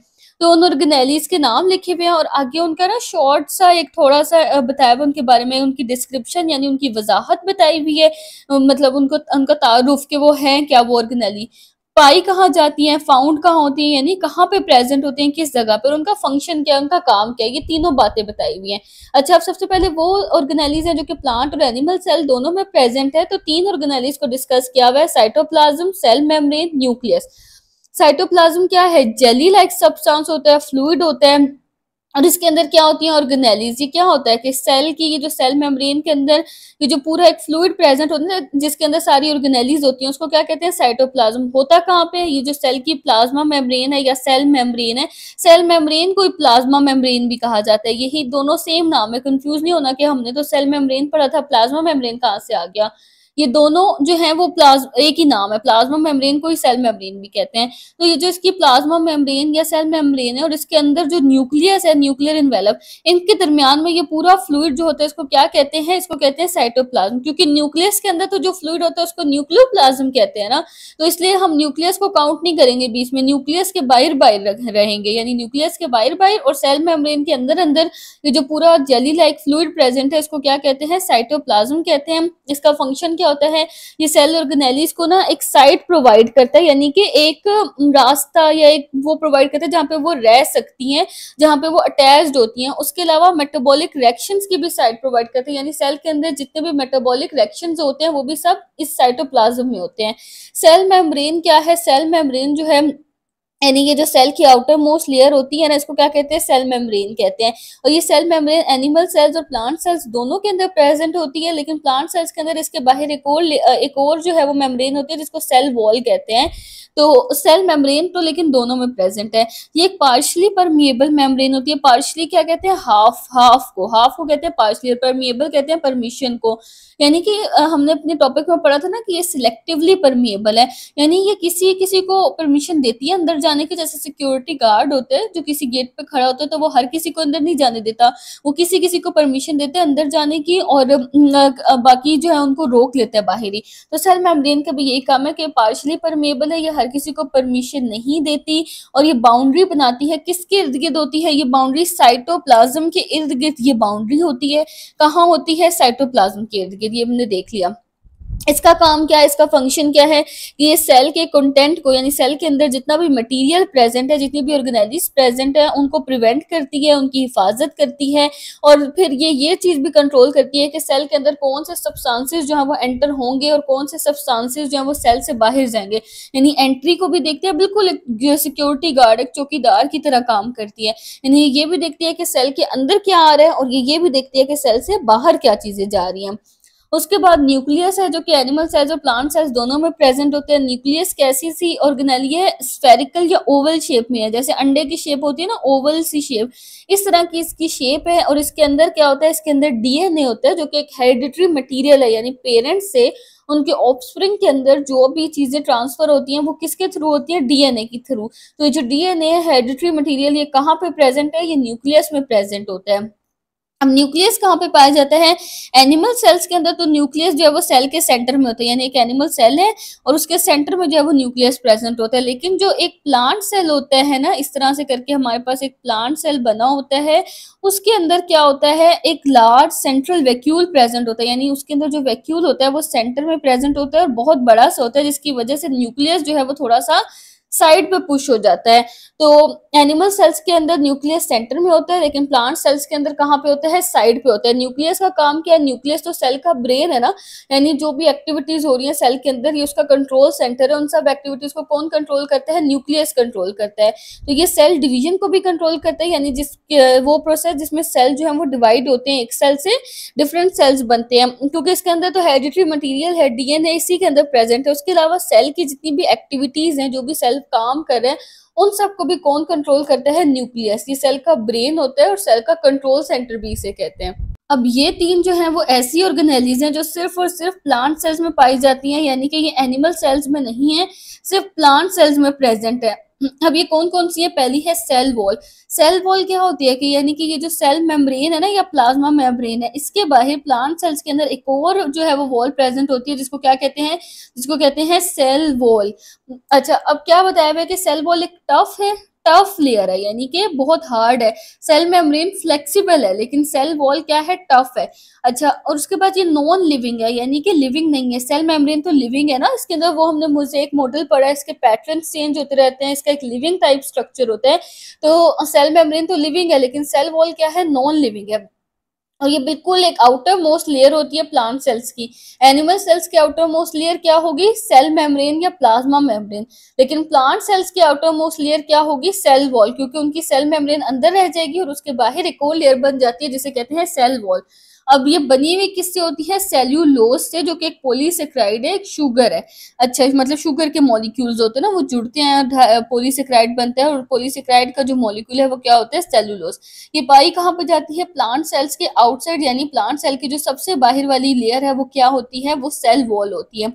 तो उन ऑर्गेनेलीज के नाम लिखे हुए हैं, और आगे उनका ना शॉर्ट सा एक थोड़ा सा बताया हुआ उनके बारे में, उनकी डिस्क्रिप्शन यानी उनकी वजाहत बताई हुई है, मतलब उनका तारुफ के वो हैं क्या वो ऑर्गेनेली। पाई कहाँ जाती हैं, फाउंड कहाँ होती हैं, यानी कहाँ पे प्रेजेंट होते हैं, किस जगह पे, और उनका फंक्शन क्या है, उनका काम क्या है, ये तीनों बातें बताई हुई हैं। अच्छा, अब सबसे पहले वो ऑर्गेनेलीज हैं जो कि प्लांट और एनिमल सेल दोनों में प्रेजेंट है, तो तीन ऑर्गेनेलीज को डिस्कस किया हुआ है, cytoplasm, cell membrane, nucleus. Cytoplasm क्या है, जेली लाइक सब्सटेंस होता है, फ्लूइड होता है, और इसके अंदर क्या होती है ऑर्गेनेलीज। ये क्या होता है कि सेल की, ये जो सेल मेम्ब्रेन के अंदर ये जो पूरा एक फ्लूइड प्रेजेंट होता है जिसके अंदर सारी ऑर्गेनेलीज होती हैं, उसको क्या कहते हैं, साइटोप्लाज्म। होता कहाँ पे है, ये जो सेल की प्लाज्मा मेम्ब्रेन है या सेल मेम्ब्रेन है, सेल मेम्ब्रेन को प्लाज्मा मेम्ब्रेन भी कहा जाता है, यही दोनों सेम नाम है। कंफ्यूज नहीं होना कि हमने तो सेल मेम्ब्रेन पढ़ा था, प्लाज्मा मेम्ब्रेन कहाँ से आ गया। ये दोनों जो है वो एक ही नाम है, प्लाज्मा मेम्ब्रेन को ही सेल मेम्ब्रेन भी कहते हैं। तो ये जो इसकी प्लाज्मा मेम्ब्रेन या सेल मेम्ब्रेन है और इसके अंदर जो न्यूक्लियस है, न्यूक्लियर इन्वेलप, इनके दरमियान में ये पूरा फ्लूइड जो होता है इसको क्या कहते हैं, इसको कहते हैं साइटोप्लाज्म। क्योंकि न्यूक्लियस के अंदर तो जो फ्लूइड होता है उसको न्यूक्लियोप्लाज्म कहते हैं ना, तो इसलिए हम न्यूक्लियस को काउंट नहीं करेंगे बीच में, न्यूक्लियस के बाहर बाहर रहेंगे, यानी न्यूक्लियस के बाहर बाहर और सेल मेम्ब्रेन के अंदर अंदर ये जो पूरा जेली लाइक फ्लूइड प्रेजेंट है इसको क्या कहते हैं, साइटोप्लाज्म कहते हैं। इसका फंक्शन क्या होता है, ये सेल ऑर्गेनेलीज को ना एक साइट प्रोवाइड करता है, यानी कि एक रास्ता या एक वो प्रोवाइड करता है जहाँ पे वो रह सकती हैं, जहाँ पे वो अटैच्ड होती हैं। उसके अलावा मेटाबॉलिक रिएक्शंस की भी साइट प्रोवाइड करते हैं, यानी सेल के अंदर जितने भी मेटाबॉलिक रिएक्शंस होते हैं वो भी सब इस साइटोप्लाज्म में होते हैं। सेल मेम्ब्रेन क्या है, सेल मेम्ब्रेन जो है यानी ये जो सेल की आउटर मोस्ट लेयर होती है ना, इसको क्या कहते हैं, सेल मेम्ब्रेन कहते हैं। और ये सेल मेम्ब्रेन एनिमल सेल्स और प्लांट सेल्स दोनों के अंदर प्रेजेंट होती है, लेकिन प्लांट सेल्स के अंदर इसके बाहर एक और जो है वो मेम्ब्रेन होती है जिसको सेल वॉल कहते हैं। तो सेल मेम्ब्रेन तो लेकिन दोनों में प्रेजेंट है। ये एक पार्शली परमिएबल मेम्ब्रेन होती है। पार्शली क्या कहते हैं, हाफ को कहते हैं पार्शली, परमिएबल कहते हैं परमिशन को। यानी कि हमने अपने टॉपिक में पढ़ा था ना कि ये सिलेक्टिवली परमिएबल है, यानी ये किसी किसी को परमिशन देती है अंदर जाने की। जैसे सिक्योरिटी गार्ड होते हैं जो किसी गेट पे खड़ा होता है तो वो हर किसी को अंदर नहीं जाने देता, वो किसी किसी को परमिशन देते हैं अंदर जाने की, और बाकी जो है उनको रोक लेते हैं बाहर ही। तो सेल मेम्ब्रेन का भी यही काम है कि पार्शली परमिएबल है, ये हर किसी को परमिशन नहीं देती, और ये बाउंड्री बनाती है, किसके इर्द गिर्द होती है ये बाउंड्री, साइटोप्लाज्म के इर्द गिर्द ये बाउंड्री होती है। कहाँ होती है, साइटोप्लाज्म के इर्द गिर्द, ये हमने देख लिया। इसका काम क्या है, इसका फंक्शन क्या है कि ये सेल के कंटेंट को, यानी सेल के अंदर जितना भी मटेरियल प्रेजेंट है, जितनी भी ऑर्गेनेलिज प्रेजेंट है, उनको प्रिवेंट करती है, उनकी हिफाजत करती है, और फिर ये चीज भी कंट्रोल करती है कि सेल के अंदर कौन से सब्सटेंसेस जो है वो एंटर होंगे और कौन से सब्सटेंसेस जो है वो सेल से बाहर जाएंगे। यानी एंट्री को भी देखते हैं, बिल्कुल एक सिक्योरिटी गार्ड, एक चौकीदार की तरह काम करती है। यानी ये भी देखती है कि सेल के अंदर क्या आ रहा है, और ये भी देखती है कि सेल से बाहर क्या चीजें जा रही हैं। उसके बाद न्यूक्लियस है जो कि एनिमल सेल्स और प्लांट सेल्स दोनों में प्रेजेंट होते हैं। न्यूक्लियस कैसी सी ऑर्गेनेली है, स्फेरिकल या ओवल शेप में है, जैसे अंडे की शेप होती है ना, ओवल सी शेप, इस तरह की इसकी शेप है। और इसके अंदर क्या होता है, इसके अंदर डीएनए होता है जो कि एक हेरिडिटरी मटेरियल है, यानी पेरेंट्स से उनके ऑफस्प्रिंग के अंदर जो भी चीजें ट्रांसफर होती हैं वो किसके थ्रू होती है, डीएनए के थ्रू। तो ये जो डीएनए है, हेरिडिटरी मटेरियल, ये कहाँ पे प्रेजेंट है, ये न्यूक्लियस में प्रेजेंट होता है। अब न्यूक्लियस कहाँ पे पाया जाता है, एनिमल सेल्स के अंदर। तो न्यूक्लियस जो है वो सेल के सेंटर में होता है, यानी एक एनिमल सेल है और उसके सेंटर में जो है वो न्यूक्लियस प्रेजेंट होता है। लेकिन जो एक प्लांट सेल होता है ना, इस तरह से करके हमारे पास एक प्लांट सेल बना होता है, उसके अंदर क्या होता है, एक लार्ज सेंट्रल वैक्यूल प्रेजेंट होता है, यानी उसके अंदर जो वैक्यूल होता है वो सेंटर में प्रेजेंट होता है और बहुत बड़ा सा होता है, जिसकी वजह से न्यूक्लियस जो है वो थोड़ा सा साइड पे पुश हो जाता है। तो एनिमल सेल्स के अंदर न्यूक्लियस सेंटर में होता है, लेकिन प्लांट सेल्स के अंदर कहाँ पे होता है, साइड पे होता है। न्यूक्लियस का काम क्या है, न्यूक्लियस तो सेल का ब्रेन है ना, यानी जो भी एक्टिविटीज हो रही है सेल के अंदर, ये उसका कंट्रोल सेंटर है। उन सब एक्टिविटीज को कौन कंट्रोल करता है, न्यूक्लियस कंट्रोल करता है। तो ये सेल डिवीजन को भी कंट्रोल करता है, यानी वो प्रोसेस जिसमें सेल जो है वो डिवाइड होते हैं, एक सेल से डिफरेंट सेल्स बनते हैं, क्योंकि इसके अंदर तो हेरिडिटरी मटेरियल है, डीएनए इसी के अंदर प्रेजेंट है। उसके अलावा सेल की जितनी भी एक्टिविटीज हैं, जो भी सेल काम कर रहे हैं, उन सबको भी कौन कंट्रोल करता है, न्यूक्लियस। ये सेल का ब्रेन होता है और सेल का कंट्रोल सेंटर भी इसे कहते हैं। अब ये तीन जो है वो ऐसी ऑर्गेनेलीज हैं जो सिर्फ और सिर्फ प्लांट सेल्स में पाई जाती हैं, यानी कि ये एनिमल सेल्स में नहीं है, सिर्फ प्लांट सेल्स में प्रेजेंट है। अब ये कौन कौन सी है, पहली है सेल वॉल। सेल वॉल क्या होती है कि यानी कि ये जो सेल मेम्ब्रेन है ना या प्लाज्मा मेम्ब्रेन है, इसके बाहर प्लांट सेल्स के अंदर एक और जो है वो वॉल प्रेजेंट होती है, जिसको क्या कहते हैं, जिसको कहते हैं सेल वॉल। अच्छा, अब क्या बताया हुआ है कि सेल वॉल एक टफ है, टफ लेयर है, यानी कि बहुत हार्ड है। सेल मेम्ब्रेन फ्लेक्सिबल है, लेकिन सेल वॉल क्या है, टफ है। अच्छा, और उसके बाद ये नॉन लिविंग है, यानी कि लिविंग नहीं है। सेल मेम्ब्रेन तो लिविंग है ना, इसके अंदर वो हमने मुझे एक मॉडल पढ़ा है, इसके पैटर्न चेंज होते रहते हैं, इसका एक लिविंग टाइप स्ट्रक्चर होता है। तो सेल मेम्ब्रेन तो लिविंग है, लेकिन सेल वॉल क्या है, नॉन लिविंग है। और ये बिल्कुल एक आउटर मोस्ट लेयर होती है प्लांट सेल्स की। एनिमल सेल्स की आउटर मोस्ट लेयर क्या होगी, सेल मेम्ब्रेन या प्लाज्मा मेम्ब्रेन। लेकिन प्लांट सेल्स की आउटर मोस्ट लेयर क्या होगी, सेल वॉल, क्योंकि उनकी सेल मेम्ब्रेन अंदर रह जाएगी और उसके बाहर एक और लेयर बन जाती है जिसे कहते हैं सेल वॉल। अब ये बनी हुई किससे होती है, सेल्यूलोज से, जो कि एक पॉलीसेक्राइड है, एक शुगर है। अच्छा, मतलब शुगर के मॉलिक्यूल्स होते हैं ना, वो जुड़ते हैं, पॉलीसेक्राइड बनता है, और पॉलीसेक्राइड का जो मॉलिक्यूल है वो क्या होता है, सेल्यूलोज। ये पाई कहाँ पे जाती है, प्लांट सेल्स के आउटसाइड, यानी प्लांट सेल की जो सबसे बाहर वाली लेयर है वो क्या होती है, वो सेल वॉल होती है।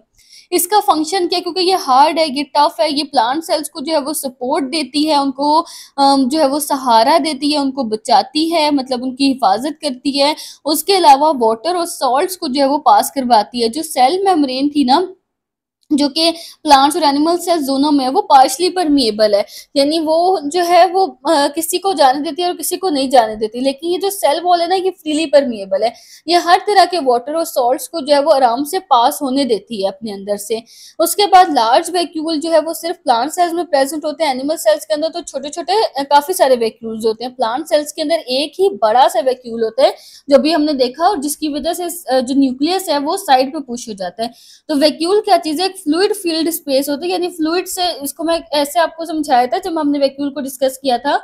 इसका फंक्शन क्या है, क्योंकि ये हार्ड है, ये टफ है, ये प्लांट सेल्स को जो है वो सपोर्ट देती है, उनको जो है वो सहारा देती है, उनको बचाती है, मतलब उनकी हिफाजत करती है। उसके अलावा वाटर और सॉल्ट्स को जो है वो पास करवाती है। जो सेल मेम्ब्रेन थी ना, जो कि प्लांट्स और एनिमल सेल्स दोनों में है, वो पार्शली परमिएबल है, यानी वो जो है वो किसी को जाने देती है और किसी को नहीं जाने देती। लेकिन ये जो सेल वॉल है ना, ये फ्रीली परमिएबल है, ये हर तरह के वाटर और सॉल्ट्स को जो है वो आराम से पास होने देती है अपने अंदर से। उसके बाद लार्ज वैक्यूल जो है वो सिर्फ प्लांट सेल्स में प्रेजेंट होते हैं। एनिमल सेल्स के अंदर तो छोटे छोटे काफी सारे वैक्यूल्स होते हैं। प्लांट सेल्स के अंदर एक ही बड़ा सा वैक्यूल होता है, जो भी हमने देखा, और जिसकी वजह से जो न्यूक्लियस है वो साइड पे पुश हो जाता है। तो वैक्यूल क्या चीज है, एक फ्लूइड फील्ड स्पेस होती है, यानी फ्लूइड से, इसको मैं ऐसे आपको समझाया था जब हमने वैक्यूल को डिस्कस किया था,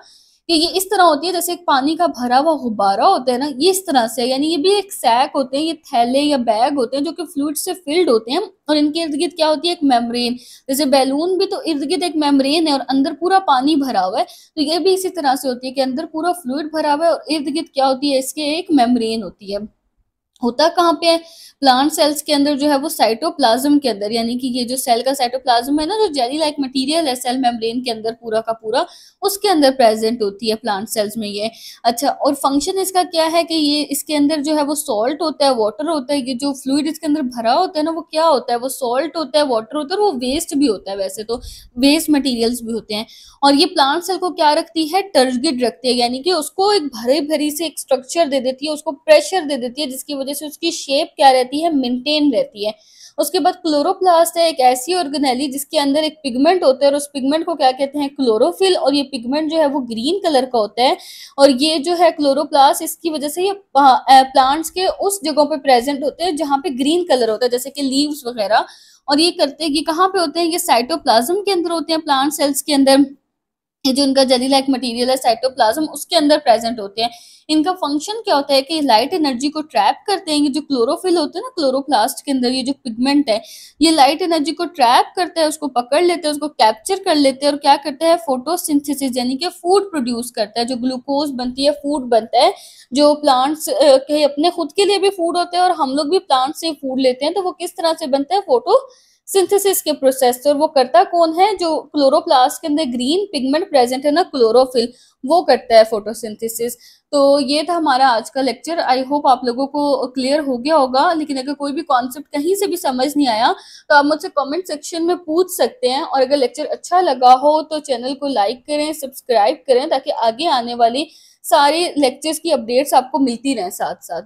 कि ये इस तरह होती है जैसे एक पानी का भरा हुआ गुब्बारा होता है ना, ये इस तरह से, यानी ये भी एक सैक होते हैं, ये थैले या बैग होते हैं जो कि फ्लूइड से फिल्ड होते हैं, और इनके इर्द गिर्द क्या होती है, एक मेम्ब्रेन। जैसे बैलून भी तो इर्द गिर्द एक मेम्ब्रेन है और अंदर पूरा पानी भरा हुआ है, तो ये भी इसी तरह से होती है कि अंदर पूरा फ्लूइड भरा हुआ है और इर्द गिर्द क्या होती है, इसके एक मेम्ब्रेन होती है। होता कहाँ पे है, प्लांट सेल्स के अंदर जो है वो साइटोप्लाज्म के अंदर, यानी कि ये जो सेल का साइटोप्लाज्म है ना, जो जेली लाइक मटेरियल है सेल मेम्ब्रेन के अंदर पूरा का पूरा, उसके अंदर प्रेजेंट होती है प्लांट सेल्स में ये। अच्छा, और फंक्शन इसका क्या है कि ये इसके अंदर जो है वो सॉल्ट होता है, वाटर होता है, ये जो फ्लूइड इसके अंदर भरा होता है ना, वो क्या होता है, वो सॉल्ट होता है, वाटर होता है, और वो वेस्ट भी होता है, वैसे तो वेस्ट मटीरियल्स भी होते हैं। और ये प्लांट सेल को क्या रखती है, टर्गेट रखती है, यानी कि उसको एक भरी भरी से एक स्ट्रक्चर दे देती है, उसको प्रेशर दे देती है, जिसकी वजह से उसकी शेप क्या रहती है, मेंटेन रहती है। उसके बाद क्लोरोप्लास्ट है, एक ऐसी ऑर्गेनेली जिसके अंदर एक पिगमेंट होता है, और उस पिगमेंट को क्या कहते हैं, क्लोरोफिल। और ये पिगमेंट जो है वो ग्रीन कलर का होता है, और ये जो है क्लोरोप्लास्ट, इसकी वजह से ये प्लांट्स के उस जगहों पे प्रेजेंट होते हैं जहाँ पे ग्रीन कलर होता है, जैसे कि लीव्स वगैरह। और ये करते हैं, ये कहाँ पे होते हैं, ये साइटोप्लाज्म के अंदर होते हैं, प्लांट सेल्स के अंदर। ये जो इनका जेली लाइक मटेरियल है साइटोप्लाज्म, उसके अंदर प्रेजेंट होते हैं। इनका फंक्शन क्या होता है कि लाइट एनर्जी को ट्रैप करते हैं। ये जो क्लोरोफिल होते हैं ना क्लोरोप्लास्ट के अंदर, ये जो पिगमेंट है, ये लाइट एनर्जी को ट्रैप करता है, उसको पकड़ लेते हैं, उसको कैप्चर कर लेते हैं, और क्या करता है, फोटोसिंथेसिस, यानी कि फूड प्रोड्यूस करता है। जो ग्लूकोज बनती है, फूड बनता है, जो प्लांट्स के अपने खुद के लिए भी फूड होते हैं, और हम लोग भी प्लांट से फूड लेते हैं। तो वो किस तरह से बनता है, फोटो सिंथेसिस के प्रोसेस से। और वो करता कौन है, जो क्लोरोप्लास्ट के अंदर ग्रीन पिगमेंट प्रेजेंट है ना, क्लोरोफिल, वो करता है फोटोसिंथेसिस। तो ये था हमारा आज का लेक्चर। आई होप आप लोगों को क्लियर हो गया होगा। लेकिन अगर कोई भी कॉन्सेप्ट कहीं से भी समझ नहीं आया तो आप मुझसे कमेंट सेक्शन में पूछ सकते हैं। और अगर लेक्चर अच्छा लगा हो तो चैनल को लाइक करें, सब्सक्राइब करें, ताकि आगे आने वाली सारी लेक्चर्स की अपडेट्स आपको मिलती रहें साथ साथ।